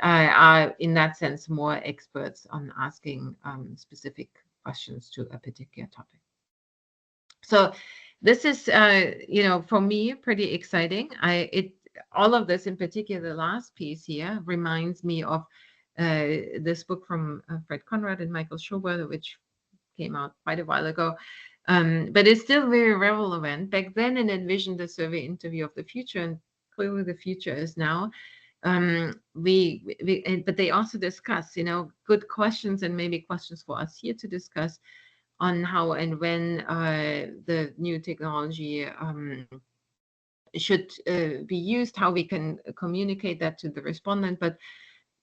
[SPEAKER 2] are in that sense more experts on asking specific questions to a particular topic. So this is, for me, pretty exciting. All of this, in particular, the last piece here, reminds me of this book from Fred Conrad and Michael Schober, which came out quite a while ago. But it's still very relevant. Back then, it envisioned the survey interview of the future, and clearly the future is now. But they also discuss, good questions and maybe questions for us here to discuss on how and when the new technology should be used, how we can communicate that to the respondent, but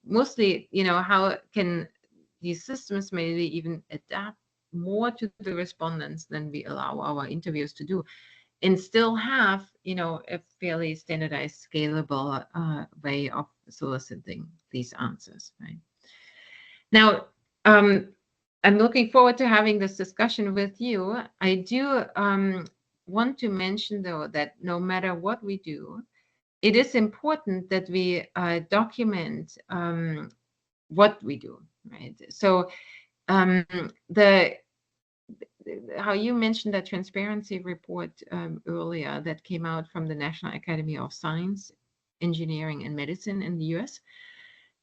[SPEAKER 2] mostly, how can these systems maybe even adapt more to the respondents than we allow our interviews to do, and still have, a fairly standardized, scalable way of soliciting these answers, right? Now, I'm looking forward to having this discussion with you. I do want to mention, though, that no matter what we do, it is important that we document what we do, right? So the how you mentioned that transparency report earlier that came out from the National Academy of Science, Engineering, and Medicine in the US.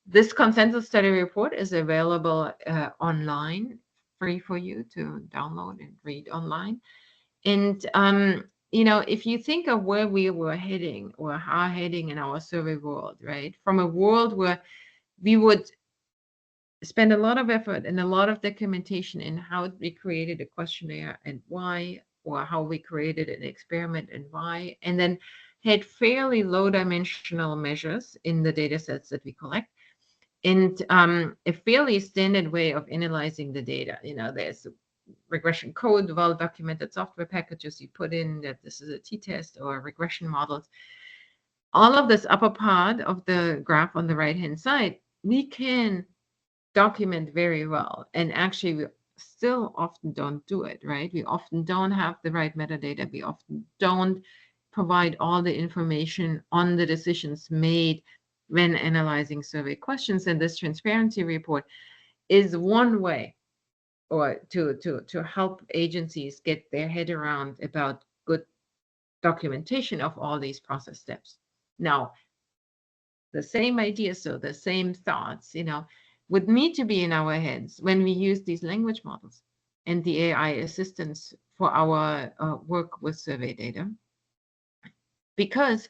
[SPEAKER 2] This consensus study report is available online, free for you to download and read online. And if you think of where we were heading or are heading in our survey world, right, from a world where we would spend a lot of effort and a lot of documentation in how we created a questionnaire and why, or how we created an experiment and why, and then had fairly low dimensional measures in the data sets that we collect, and a fairly standard way of analyzing the data. There's regression code, well-documented software packages you put in that this is a t-test or regression models. All of this upper part of the graph on the right-hand side, we can document very well. And actually, we still often don't do it, right? We often don't have the right metadata. We often don't provide all the information on the decisions made when analyzing survey questions. And this transparency report is one way, or to help agencies get their head around about good documentation of all these process steps. Now, the same ideas, so the same thoughts, would need to be in our heads when we use these language models and the AI assistance for our work with survey data, because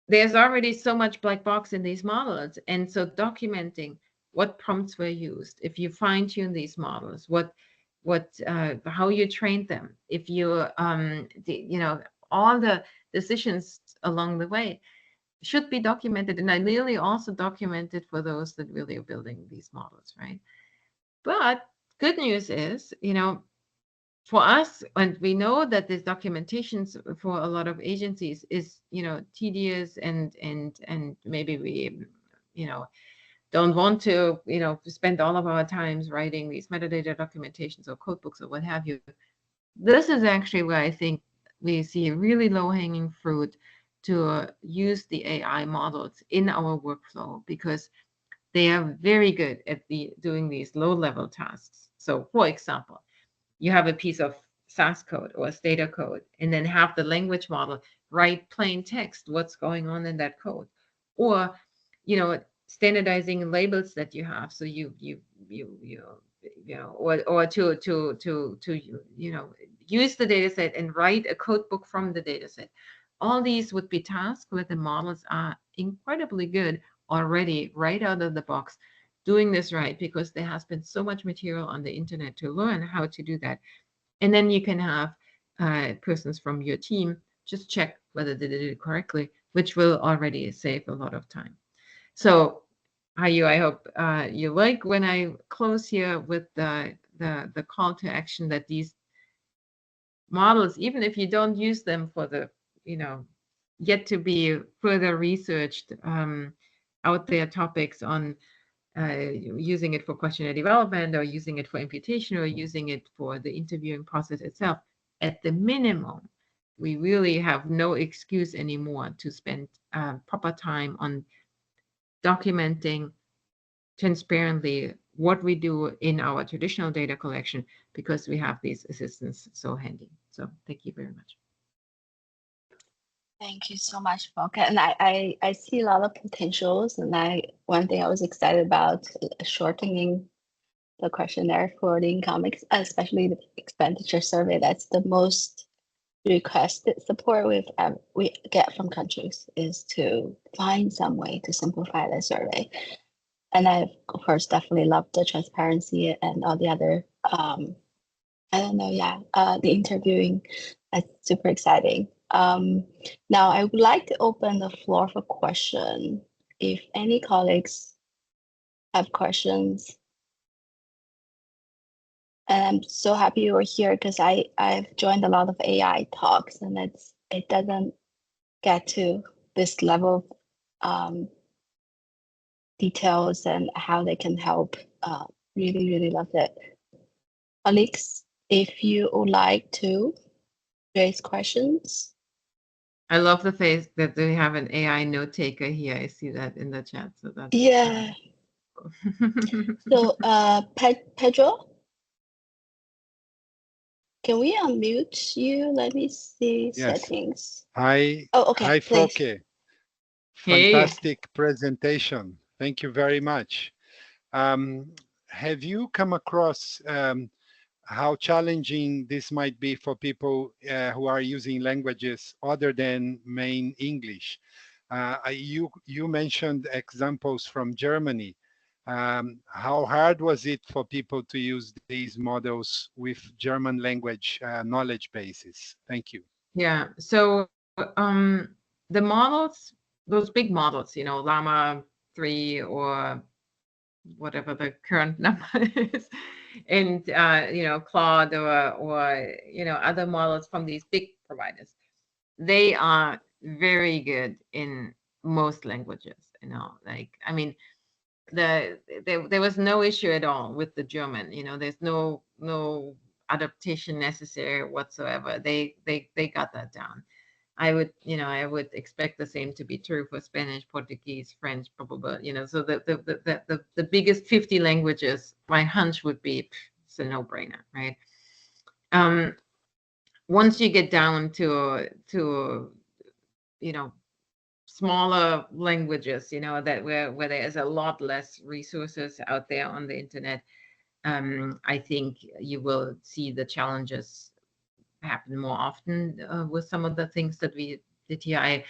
[SPEAKER 2] there's already so much black box in these models. And so documenting what prompts were used, if you fine tune these models, how you trained them, if you, all the decisions along the way should be documented, and ideally also documented for those that really are building these models, right? But good news is, for us, and we know that this documentations for a lot of agencies is, tedious, and maybe we, don't want to, spend all of our times writing these metadata documentations or code books or what have you. This is actually where I think we see a really low-hanging fruit to use the AI models in our workflow, because they are very good at doing these low-level tasks. So, for example, you have a piece of SAS code or Stata code, and then have the language model write plain text what's going on in that code, or standardizing labels that you have. So you or to use the data set and write a code book from the data set. All these would be tasks where the models are incredibly good already right out of the box doing this right, because there has been so much material on the internet to learn how to do that. And then you can have persons from your team just check whether they did it correctly, which will already save a lot of time. So I hope you like when I close here with the call to action, that these models, even if you don't use them for the, yet to be further researched out there topics on using it for questionnaire development, or using it for imputation, or using it for the interviewing process itself, at the minimum, we really have no excuse anymore to spend proper time on documenting transparently what we do in our traditional data collection, because we have these assistants so handy. So thank you very much.
[SPEAKER 1] Thank you so much, Volker. And I see a lot of potentials. And one thing I was excited about, shortening the questionnaire for the income, especially the expenditure survey. That's the most requested support we get from countries, is to find some way to simplify the survey. And I, of course, definitely love the transparency and all the other, I don't know, the interviewing. That's super exciting. Now, I would like to open the floor for question. If any colleagues have questions. And I'm so happy you were here, because I've joined a lot of AI talks, and it doesn't get to this level of details and how they can help. Really, really loved it. Alex, if you would like to raise questions.
[SPEAKER 2] I love the face that they have an AI note taker here. I see that in the chat. So that's
[SPEAKER 1] Yeah.
[SPEAKER 2] cool.
[SPEAKER 1] So Pedro, can we unmute you? Let me see
[SPEAKER 3] Yes.
[SPEAKER 1] settings.
[SPEAKER 3] Hi,
[SPEAKER 1] Oh, okay,
[SPEAKER 3] hi,
[SPEAKER 1] please.
[SPEAKER 3] Froke.
[SPEAKER 2] Hey.
[SPEAKER 3] Fantastic presentation. Thank you very much. Have you come across how challenging this might be for people who are using languages other than main English? You mentioned examples from Germany. How hard was it for people to use these models with German language knowledge bases? Thank you.
[SPEAKER 2] Yeah. So the models, those big models, Llama 3 or whatever the current number is, and Claude or other models from these big providers, they are very good in most languages. Like, I mean, there was no issue at all with the German. There's no adaptation necessary whatsoever. They got that down. I would expect the same to be true for Spanish, Portuguese, French, probably. So the biggest 50 languages, my hunch would be it's a no-brainer, right? Once you get down to smaller languages, that where there is a lot less resources out there on the internet, I think you will see the challenges happen more often with some of the things that we did here.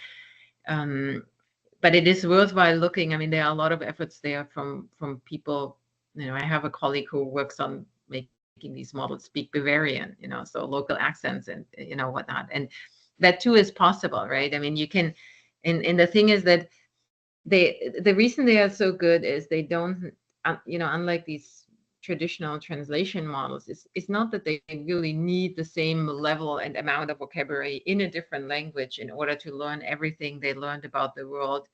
[SPEAKER 2] But it is worthwhile looking. I mean, there are a lot of efforts there from people. I have a colleague who works on making these models speak Bavarian, so local accents and whatnot, and that too is possible, right? I mean, you can, and the thing is that the reason they are so good is they don't, unlike these traditional translation models, it's not that they really need the same level and amount of vocabulary in a different language in order to learn everything they learned about the world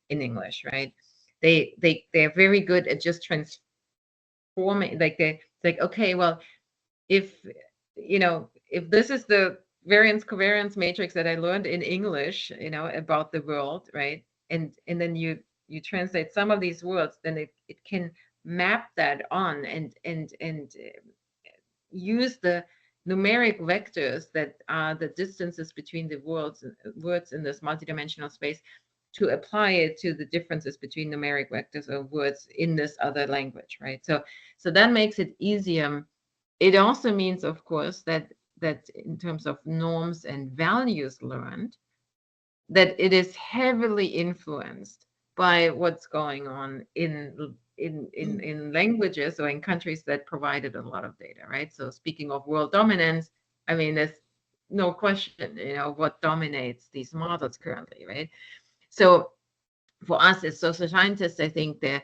[SPEAKER 2] in English, right? They're very good at just transforming, like, okay, well, if if this is the variance covariance matrix that I learned in English, about the world, right? And then you translate some of these words, then it can map that on and use the numeric vectors that are the distances between the words in this multidimensional space to apply it to the differences between numeric vectors or words in this other language, right? So that makes it easier. It also means, of course, that in terms of norms and values learned, that it is heavily influenced by what's going on in languages or in countries that provided a lot of data, right? So speaking of world dominance, I mean, there's no question, what dominates these models currently, right? So for us as social scientists, I think that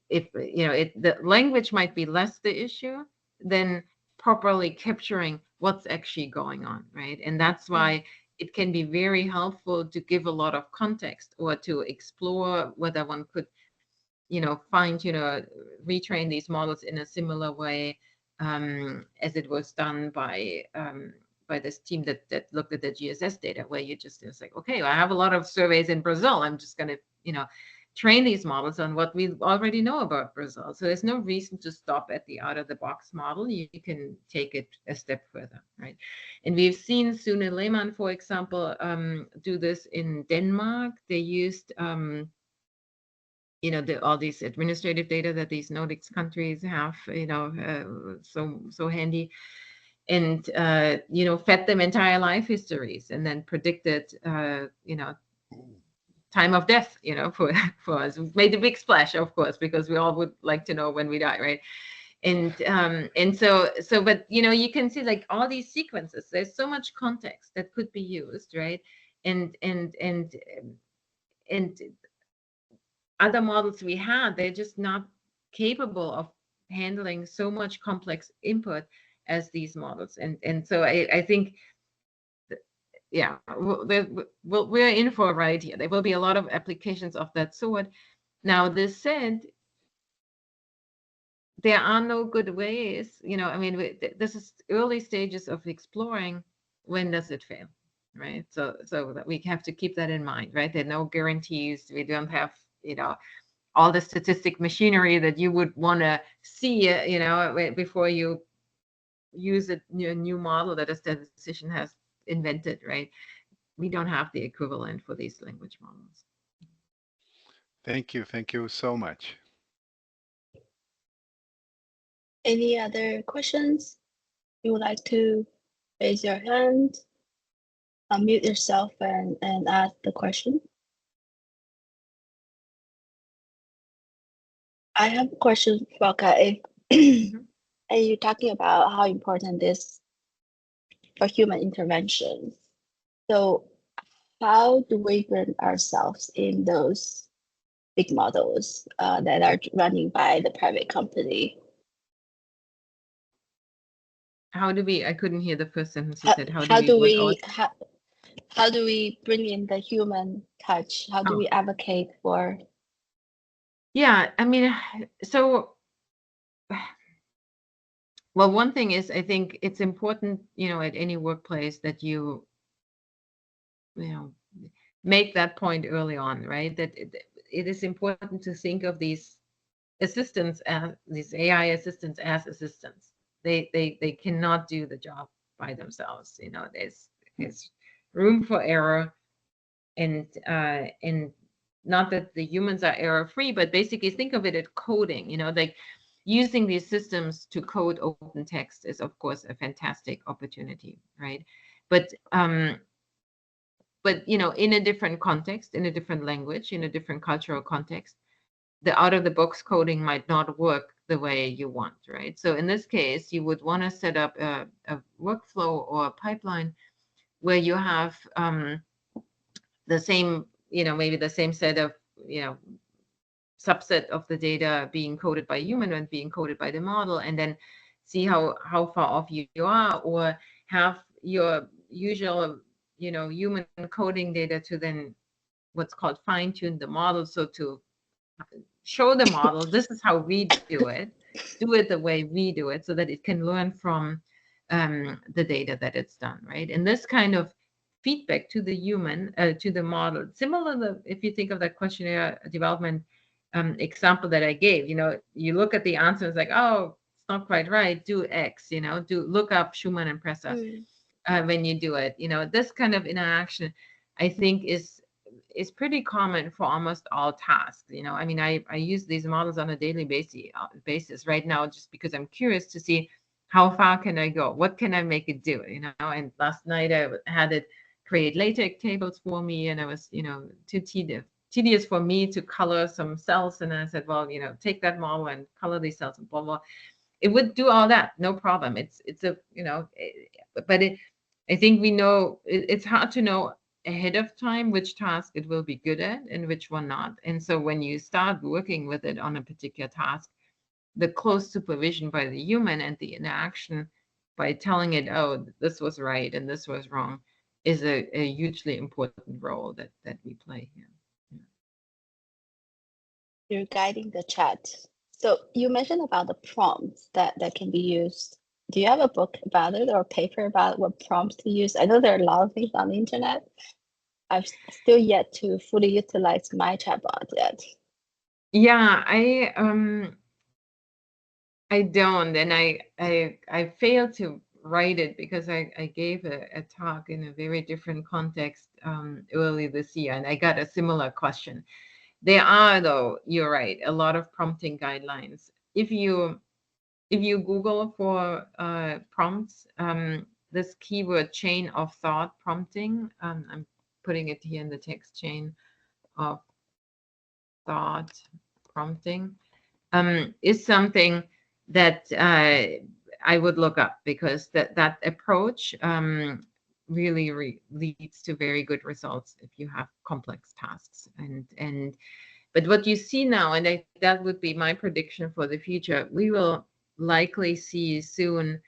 [SPEAKER 2] if the language might be less the issue than properly capturing what's actually going on, right? And that's why it can be very helpful to give a lot of context or to explore whether one could retrain these models in a similar way as it was done by this team that looked at the GSS data, where it's like, okay, well, I have a lot of surveys in Brazil. I'm just going to, train these models on what we already know about Brazil. So there's no reason to stop at the out-of-the-box model. You can take it a step further, right? And we've seen Sune Lehmann, for example, do this in Denmark. They used all these administrative data that these Nordic countries have, so handy, and fed them entire life histories, and then predicted, time of death, for us. Made a big splash, of course, because we all would like to know when we die, right? And so, but you can see, like, all these sequences. There's so much context that could be used, right? And other models we had, they're just not capable of handling so much complex input as these models. And so I think, yeah, we're in for a ride here. There will be a lot of applications of that sort. Now, this said, there are no good ways, I mean, this is early stages of exploring. When does it fail, right? So that we have to keep that in mind, right? There are no guarantees. We don't have, all the statistic machinery that you would want to see, before you use a new model that a statistician has invented, right? We don't have the equivalent for these language models.
[SPEAKER 3] Thank you. Thank you so much.
[SPEAKER 1] Any other questions? You would like to raise your hand, unmute yourself, and ask the question. I have a question, Volker. And you're talking about how important this for human intervention. So how do we bring ourselves in those big models that are running by the private company?
[SPEAKER 2] How do we? I couldn't hear the first sentence you said.
[SPEAKER 1] How do we bring in the human touch? How do we advocate for?
[SPEAKER 2] Yeah, I mean, so, well, one thing is, I think it's important, at any workplace that you make that point early on, right? That it is important to think of these assistants, as these AI assistants, as assistants. They cannot do the job by themselves. There's room for error, and not that the humans are error free, but basically think of it as coding. Like, using these systems to code open text is, of course, a fantastic opportunity, right? But in a different context, in a different language, in a different cultural context, the out-of-the-box coding might not work the way you want, right? So in this case, you would want to set up a workflow or a pipeline where you have the same, maybe the same set of, subset of the data being coded by a human and being coded by the model, and then see how far off you are, or have your usual, human coding data to then what's called fine-tune the model. So to show the model, this is how we do it the way we do it, so that it can learn from the data that it's done, right? And this kind of feedback to the human, to the model, similar, if you think of that questionnaire development example that I gave, you look at the answer, it's like, oh, it's not quite right, do X, do look up Schumann and Presser when you do it. This kind of interaction, I think, is is pretty common for almost all tasks. I mean, I use these models on a daily basis right now, just because I'm curious to see how far can I go? What can I make it do? And last night I had it create LaTeX tables for me, and I was, too tedious for me to color some cells. And I said, well, take that model and color these cells and blah, blah. It would do all that, no problem. It's a, but I think we know it's hard to know ahead of time which task it will be good at and which one not. And so when you start working with it on a particular task, the close supervision by the human and the interaction by telling it, oh, this was right and this was wrong, is a hugely important role that we play here.
[SPEAKER 1] You're guiding the chat. So you mentioned about the prompts that can be used. Do you have a book about it or a paper about what prompts to use? I know there are a lot of things on the internet. I've still yet to fully utilize my chatbot yet.
[SPEAKER 2] Yeah, I don't, and I failed to write it because I gave a talk in a very different context early this year, and I got a similar question. There are, though, you're right, a lot of prompting guidelines. If you Google for prompts, this keyword chain of thought prompting, I'm putting it here in the text, chain of thought prompting, is something that I would look up, because that approach really leads to very good results if you have complex tasks. But what you see now, and that would be my prediction for the future, we will likely see soon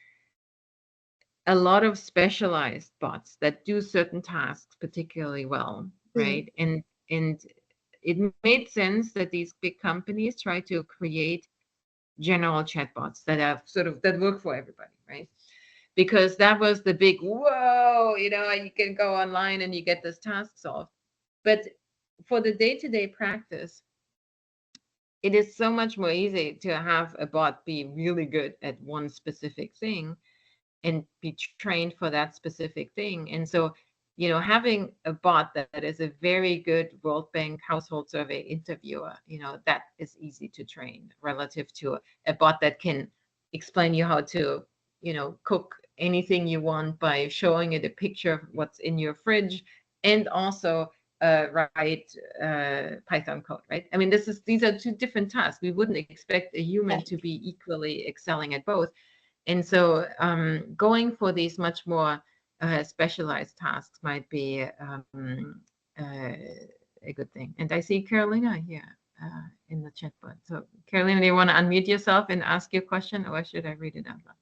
[SPEAKER 2] a lot of specialized bots that do certain tasks particularly well, right? And it made sense that these big companies try to create general chatbots that have that work for everybody, right? Because that was the big whoa, you can go online and you get this task solved. But for the day-to-day practice, it is so much more easy to have a bot be really good at one specific thing and be trained for that specific thing. And so, having a bot that is a very good World Bank household survey interviewer, that is easy to train relative to a bot that can explain you how to, cook anything you want by showing it a picture of what's in your fridge, and also write Python code, right? I mean, these are two different tasks. We wouldn't expect a human to be equally excelling at both. And so going for these much more specialized tasks might be a good thing. And I see Carolina here in the chat box. So Carolina, do you want to unmute yourself and ask your question, or should I read it out loud?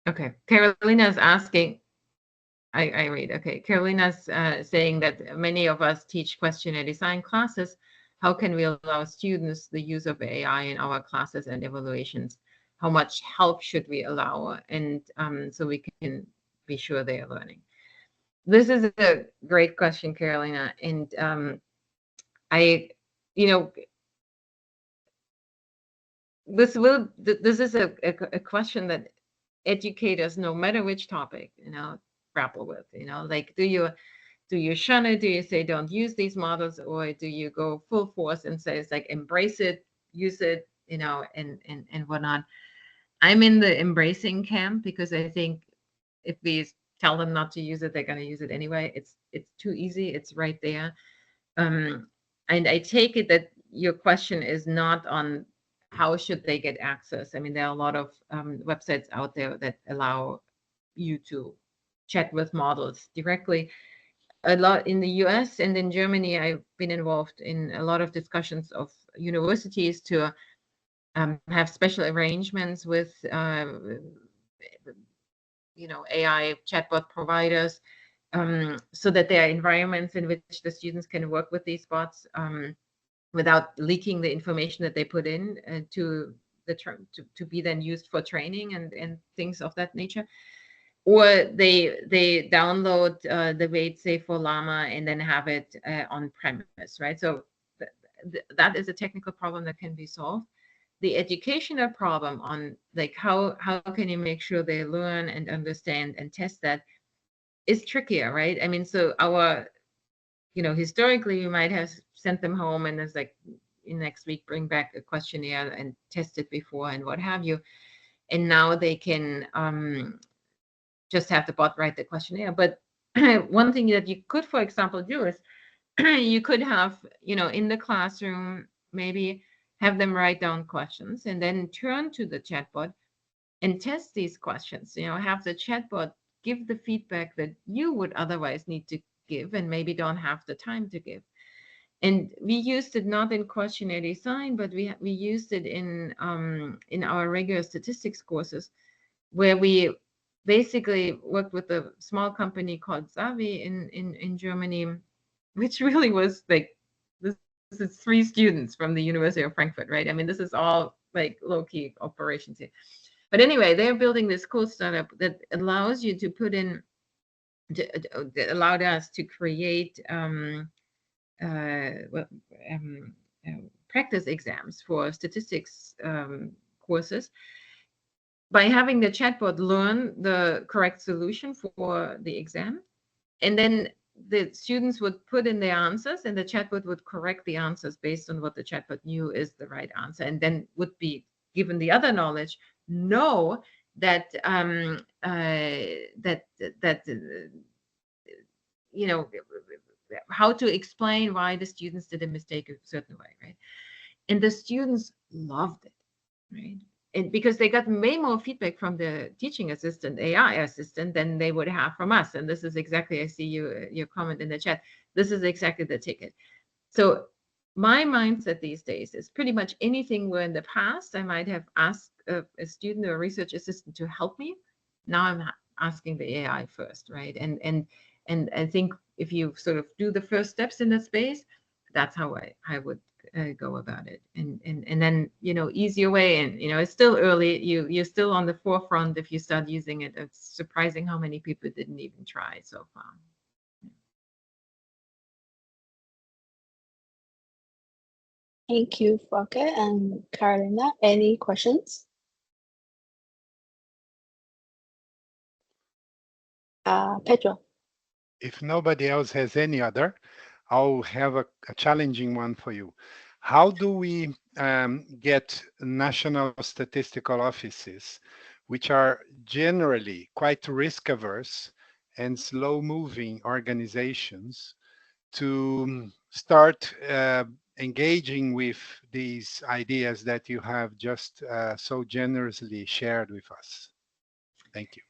[SPEAKER 2] Okay, Carolina is asking, I read, okay. Carolina's saying that many of us teach questionnaire design classes. How can we allow students the use of AI in our classes and evaluations? How much help should we allow? And so we can be sure they are learning. This is a great question, Carolina. And this is a question that educators, no matter which topic, grapple with. Like, do you shun it? Do you say don't use these models, or do you go full force and say it's like embrace it, use it, and whatnot? I'm in the embracing camp, because I think if we tell them not to use it, they're going to use it anyway. It's too easy. It's right there. And I take it that your question is not on how should they get access. I mean, there are a lot of websites out there that allow you to chat with models directly. A lot in the US and in Germany, I've been involved in a lot of discussions of universities to have special arrangements with AI chatbot providers, so that there are environments in which the students can work with these bots without leaking the information that they put in to be then used for training and things of that nature. Or they download the weight, say, for Llama, and then have it on premise, right? So that is a technical problem that can be solved. The educational problem on like how can you make sure they learn and understand and test that is trickier, right? I mean, so our, historically we might have sent them home and it's like, next week bring back a questionnaire and test it before and what have you. And now they can just have the bot write the questionnaire. But one thing that you could, for example, do is you could have, in the classroom, maybe have them write down questions and then turn to the chatbot and test these questions. Have the chatbot give the feedback that you would otherwise need to give and maybe don't have the time to give. And we used it not in questionnaire design, but we used it in our regular statistics courses, where we basically worked with a small company called Savi in Germany, which really was like, this is 3 students from the University of Frankfurt, right? I mean, this is all like low-key operations here. But anyway, they're building this cool startup that allows you to put in, that allowed us to create practice exams for statistics courses by having the chatbot learn the correct solution for the exam. And then the students would put in their answers and the chatbot would correct the answers based on what the chatbot knew is the right answer, and then would be given the other knowledge, know that how to explain why the students did a mistake a certain way, right? And the students loved it, right? And because they got way more feedback from the teaching assistant, AI assistant, than they would have from us. And this is exactly, I see your comment in the chat. This is exactly the ticket. So my mindset these days is pretty much anything where in the past I might have asked a student or a research assistant to help me. Now I'm asking the AI first, right? And I think if you sort of do the first steps in the space, that's how I would go about it, and then ease your way in. It's still early. You're still on the forefront. If you start using it, it's surprising how many people didn't even try so far.
[SPEAKER 1] Thank you, Folke and Carolina. Any questions? Pedro.
[SPEAKER 3] If nobody else has any other, I'll have a challenging one for you. How do we get national statistical offices, which are generally quite risk averse and slow moving organizations, to start engaging with these ideas that you have just so generously shared with us? Thank you.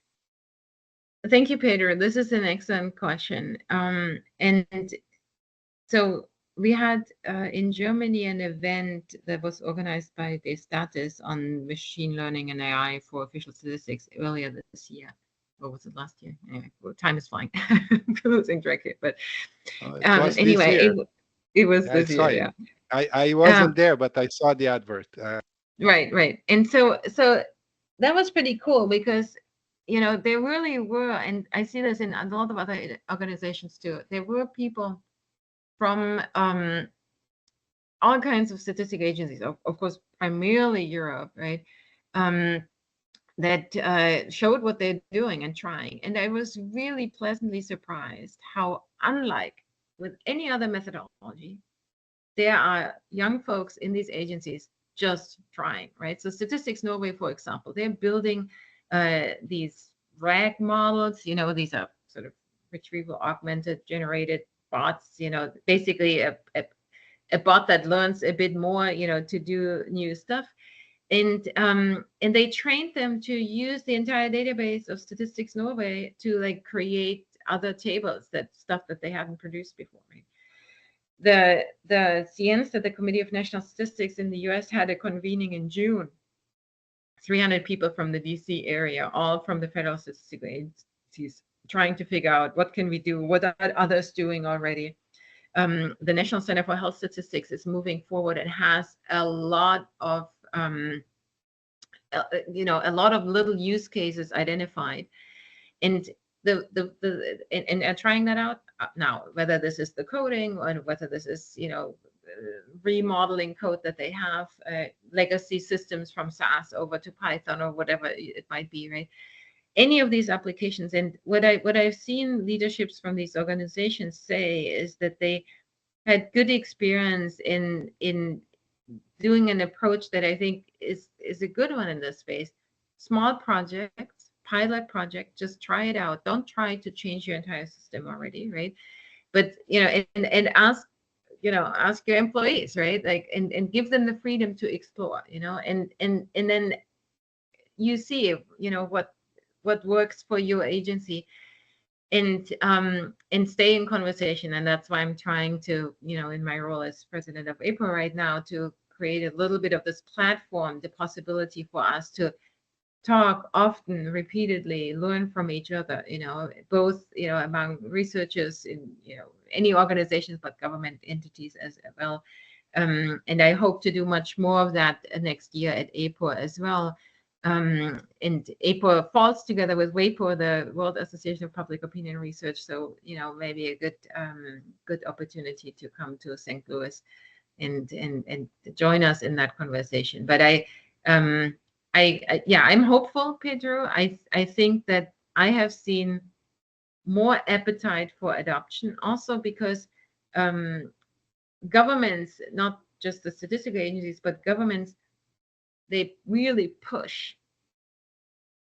[SPEAKER 2] Thank you, Pedro. This is an excellent question. And so we had in Germany an event that was organized by the Status on machine learning and AI for official statistics earlier this year. Or was it last year? Anyway, well, time is flying. I'm losing track here. But anyway, it was this year. Yeah.
[SPEAKER 3] I wasn't there, but I saw the advert.
[SPEAKER 2] Right. And so that was pretty cool because there really were, and I see this in a lot of other organizations too, there were people from all kinds of statistic agencies, of course, primarily Europe, right, that showed what they're doing and trying. And I was really pleasantly surprised how, unlike with any other methodology, there are young folks in these agencies just trying, right? So Statistics Norway, for example, they're building these RAG models. These are sort of retrieval augmented generated bots, basically a bot that learns a bit more, to do new stuff. And they trained them to use the entire database of Statistics Norway to like create other tables, stuff that they haven't produced before, right? The CIENSTA, the Committee of National Statistics in the US, had a convening in June. 300 people from the DC area, all from the federal statistical agencies, trying to figure out what can we do, what are others doing already. The National Center for Health Statistics is moving forward and has a lot of a lot of little use cases identified, and and trying that out now, whether this is the coding or whether this is remodeling code that they have, legacy systems from SAS over to Python or whatever it might be, right? any of these applications. And what I've seen leaderships from these organizations say is that they had good experience in doing an approach that I think is a good one in this space. Small projects, pilot project, just try it out. Don't try to change your entire system already, right? But and ask ask your employees, right? Like and give them the freedom to explore, and then you see what works for your agency, and stay in conversation. And that's why I'm trying to, in my role as president of APRA right now, to create a little bit of this platform, the possibility for us to talk often, repeatedly, learn from each other, both among researchers in any organizations, but government entities as well. And I hope to do much more of that next year at APRA as well. And APRA falls together with WAPO, the World Association of Public Opinion Research. So, maybe a good opportunity to come to St. Louis and join us in that conversation. But I'm hopeful, Pedro. I think that I have seen more appetite for adoption, also because governments, not just the statistical agencies, but governments, they really push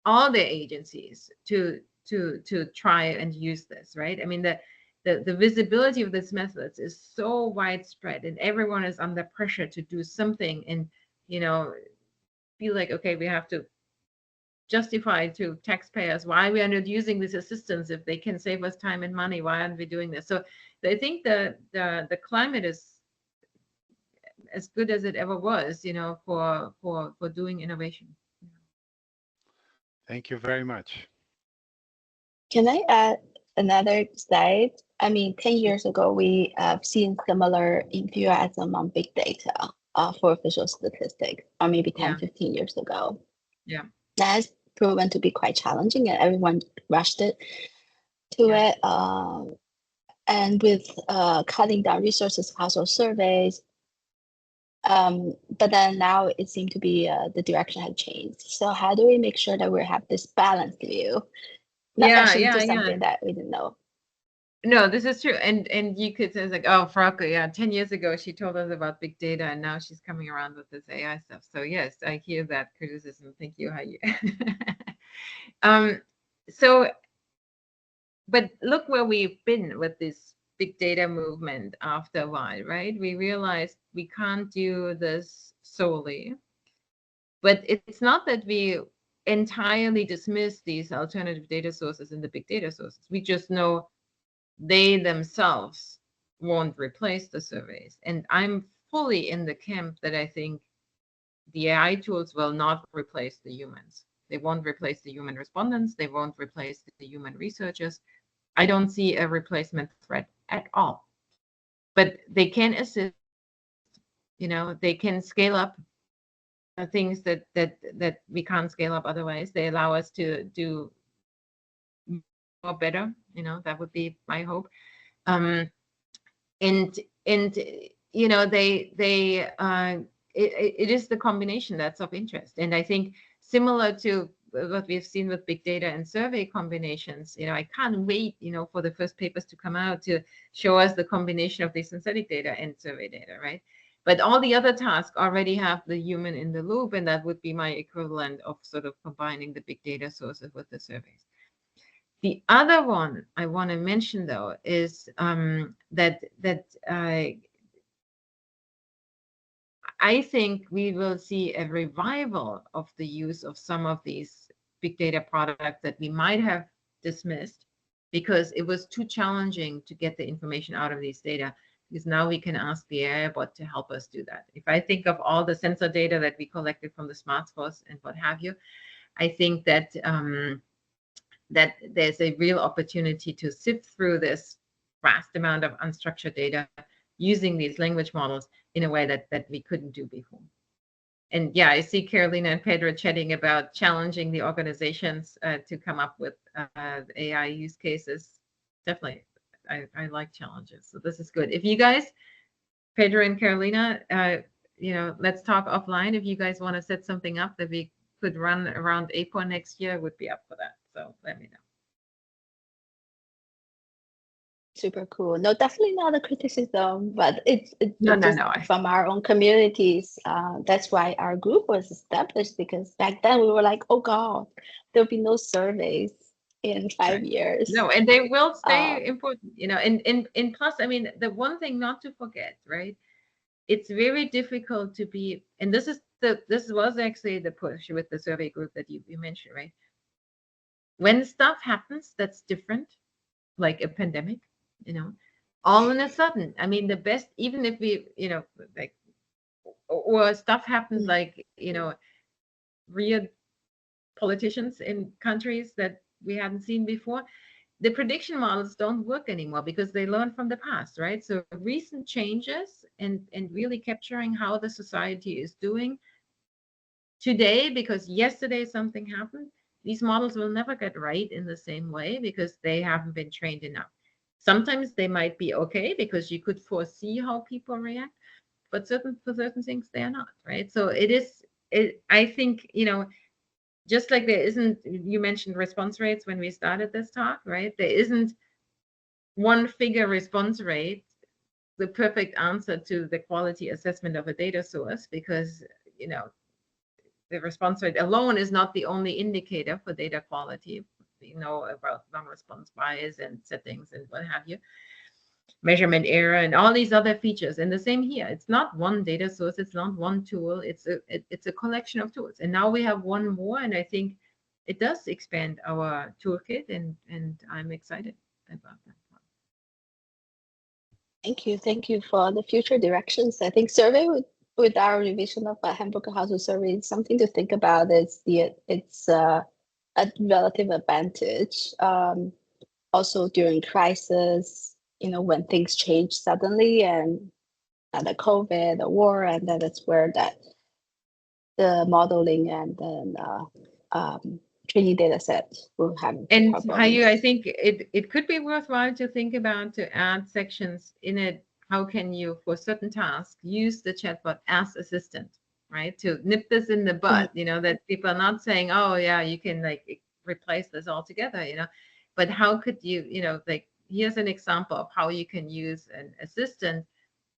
[SPEAKER 2] all their agencies to try and use this, right? I mean, the visibility of these methods is so widespread, and everyone is under pressure to do something, and feel like, okay, we have to justify to taxpayers why we are not using these assistants. If they can save us time and money, why aren't we doing this? So I think the climate is as good as it ever was, for doing innovation.
[SPEAKER 3] Thank you very much.
[SPEAKER 1] Can I add another slide? I mean, 10 years ago, we have seen similar enthusiasm on big data for official statistics, or maybe 10, 15 years ago.
[SPEAKER 2] Yeah.
[SPEAKER 1] That's proven to be quite challenging, and everyone rushed it to it. And with cutting down resources, household surveys, but then now it seemed to be the direction had changed. So how do we make sure that we have this balanced view? Not rushing into something that we didn't know.
[SPEAKER 2] No, this is true. And you could say, it's like, oh, Frauke, 10 years ago, she told us about big data, and now she's coming around with this AI stuff. So yes, I hear that criticism. Thank you. But look where we've been with this big data movement after a while, right? We realized we can't do this solely. But it's not that we entirely dismiss these alternative data sources and the big data sources. We just know they themselves won't replace the surveys. And I'm fully in the camp that I think the AI tools will not replace the humans. They won't replace the human respondents. They won't replace the human researchers. I don't see a replacement threat at all. But they can assist, they can scale up things that we can't scale up otherwise. They allow us to do more better, that would be my hope. And it is the combination that's of interest. And I think similar to what we've seen with big data and survey combinations, I can't wait, for the first papers to come out to show us the combination of the synthetic data and survey data, right? But all the other tasks already have the human in the loop, and that would be my equivalent of sort of combining the big data sources with the surveys. The other one I want to mention, though, is that I think we will see a revival of the use of some of these big data products that we might have dismissed because it was too challenging to get the information out of these data. Because now we can ask the AI bot to help us do that. If I think of all the sensor data that we collected from the smartphones and what have you, I think that that there's a real opportunity to sift through this vast amount of unstructured data using these language models in a way that we couldn't do before. And yeah, I see Carolina and Pedro chatting about challenging the organizations to come up with AI use cases. Definitely, I like challenges. So this is good. If you guys, Pedro and Carolina, let's talk offline. If you guys want to set something up that we could run around APOA next year, I would be up for that. So let me know.
[SPEAKER 1] Super cool. No, definitely not a criticism, but it's
[SPEAKER 2] No,
[SPEAKER 1] just
[SPEAKER 2] no.
[SPEAKER 1] from our own communities. That's why our group was established, because back then we were like, oh God, there'll be no surveys in 5 years.
[SPEAKER 2] No, and they will stay important, you know, and plus, I mean, the one thing not to forget, right? It's very difficult to be, and this was actually the push with the survey group that you mentioned, right? When stuff happens that's different, like a pandemic, you know, all in a sudden, I mean, the best, even if we, you know, like, or stuff happens like, you know, real politicians in countries that we hadn't seen before, the prediction models don't work anymore because they learn from the past, right? So recent changes and really capturing how the society is doing today, because yesterday something happened, these models will never get right in the same way because they haven't been trained enough. Sometimes they might be okay because you could foresee how people react, but for certain things they are not, right? So I think, you know, just like there isn't, you mentioned response rates when we started this talk, right? There isn't one figure response rate, the perfect answer to the quality assessment of a data source, because, you know, the response rate alone is not the only indicator for data quality. We know about non-response bias and settings and what have you, measurement error and all these other features. And the same here, it's not one data source, it's not one tool, it's a collection of tools. And now we have one more, and I think it does expand our toolkit, and I'm excited about that.
[SPEAKER 1] Thank you for the future directions. I think survey with our revision of a handbook of how to survey is something to think about. It's a relative advantage. Also during crisis, you know, when things change suddenly, and the COVID, the war, and then that's where the modeling and then training data set will have
[SPEAKER 2] And
[SPEAKER 1] problems.
[SPEAKER 2] Hayu, I think it could be worthwhile to think about to add sections in it. How can you, for certain tasks, use the chatbot as assistant, right? To nip this in the bud, you know, that people are not saying, oh yeah, you can like replace this altogether, you know, but how could you, you know, like here's an example of how you can use an assistant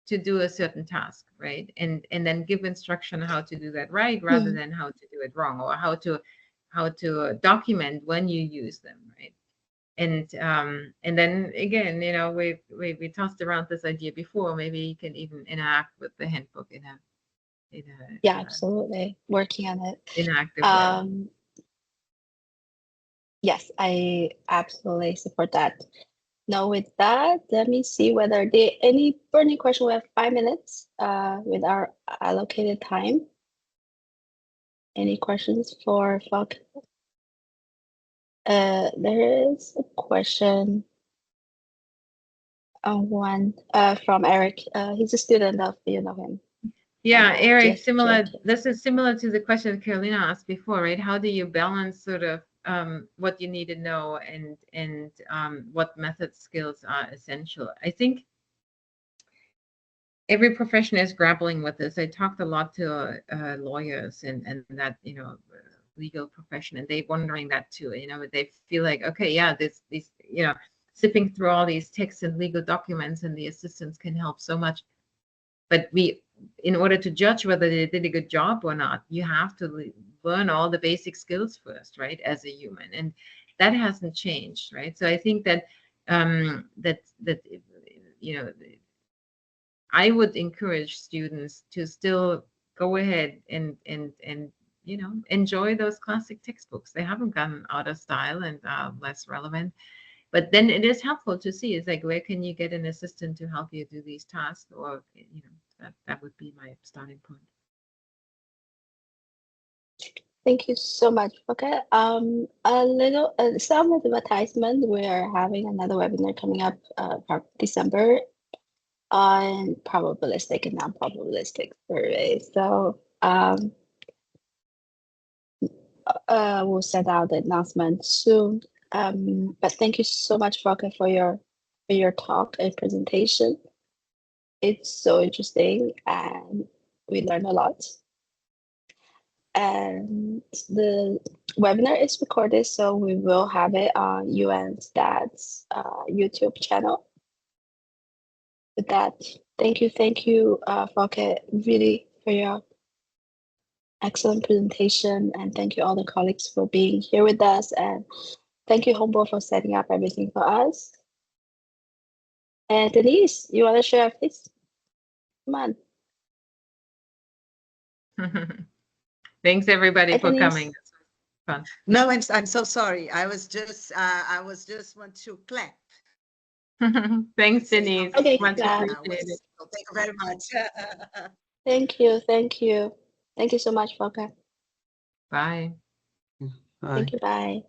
[SPEAKER 2] to do a certain task, right? And then give instruction how to do that right, rather than how to do it wrong, or how to document when you use them, right? And then again, you know, we tossed around this idea before. Maybe you can even interact with the handbook in a
[SPEAKER 1] yeah, absolutely, working on it
[SPEAKER 2] interactive way.
[SPEAKER 1] Yes, I absolutely support that. Now with that, let me see whether there any burning question. We have 5 minutes with our allocated time. Any questions for Falk? There is a question on one from Eric. He's a student of, you know him.
[SPEAKER 2] Yeah, Eric, this is similar to the question that Carolina asked before, right? How do you balance sort of what you need to know and what method skills are essential? I think every profession is grappling with this. I talked a lot to lawyers and that, you know, legal profession, and they're wondering that too. You know, they feel like, okay, yeah, these, you know, sipping through all these texts and legal documents and the assistants can help so much. But in order to judge whether they did a good job or not, you have to learn all the basic skills first, right, as a human, and that hasn't changed, right? So I think that that you know, I would encourage students to still go ahead and you know, enjoy those classic textbooks. They haven't gone out of style and less relevant. But then it is helpful to see, is like, where can you get an assistant to help you do these tasks? Or, you know, that would be my starting point.
[SPEAKER 1] Thank you so much. Okay, a little some advertisement. We are having another webinar coming up December on probabilistic and non-probabilistic surveys. So we'll send out the announcement soon. But thank you so much, Volker, for your talk and presentation. It's so interesting, and we learned a lot. And webinar is recorded, so we will have it on UN Stats YouTube channel. With that, thank you, Volker, really for your excellent presentation, and thank you all the colleagues for being here with us, and thank you Humboldt for setting up everything for us. And Denise, you want to share, please? Come on.
[SPEAKER 2] Thanks everybody
[SPEAKER 1] Hi,
[SPEAKER 2] for
[SPEAKER 1] Denise.
[SPEAKER 2] coming. Fun.
[SPEAKER 4] No, I'm so sorry. I was just want to clap.
[SPEAKER 2] Thanks, Denise.
[SPEAKER 1] Okay,
[SPEAKER 2] Much
[SPEAKER 1] clap.
[SPEAKER 2] appreciated.
[SPEAKER 4] So thank you very much.
[SPEAKER 1] Thank you. Thank you so much, Volker.
[SPEAKER 2] Bye.
[SPEAKER 4] Bye.
[SPEAKER 1] Thank you. Bye.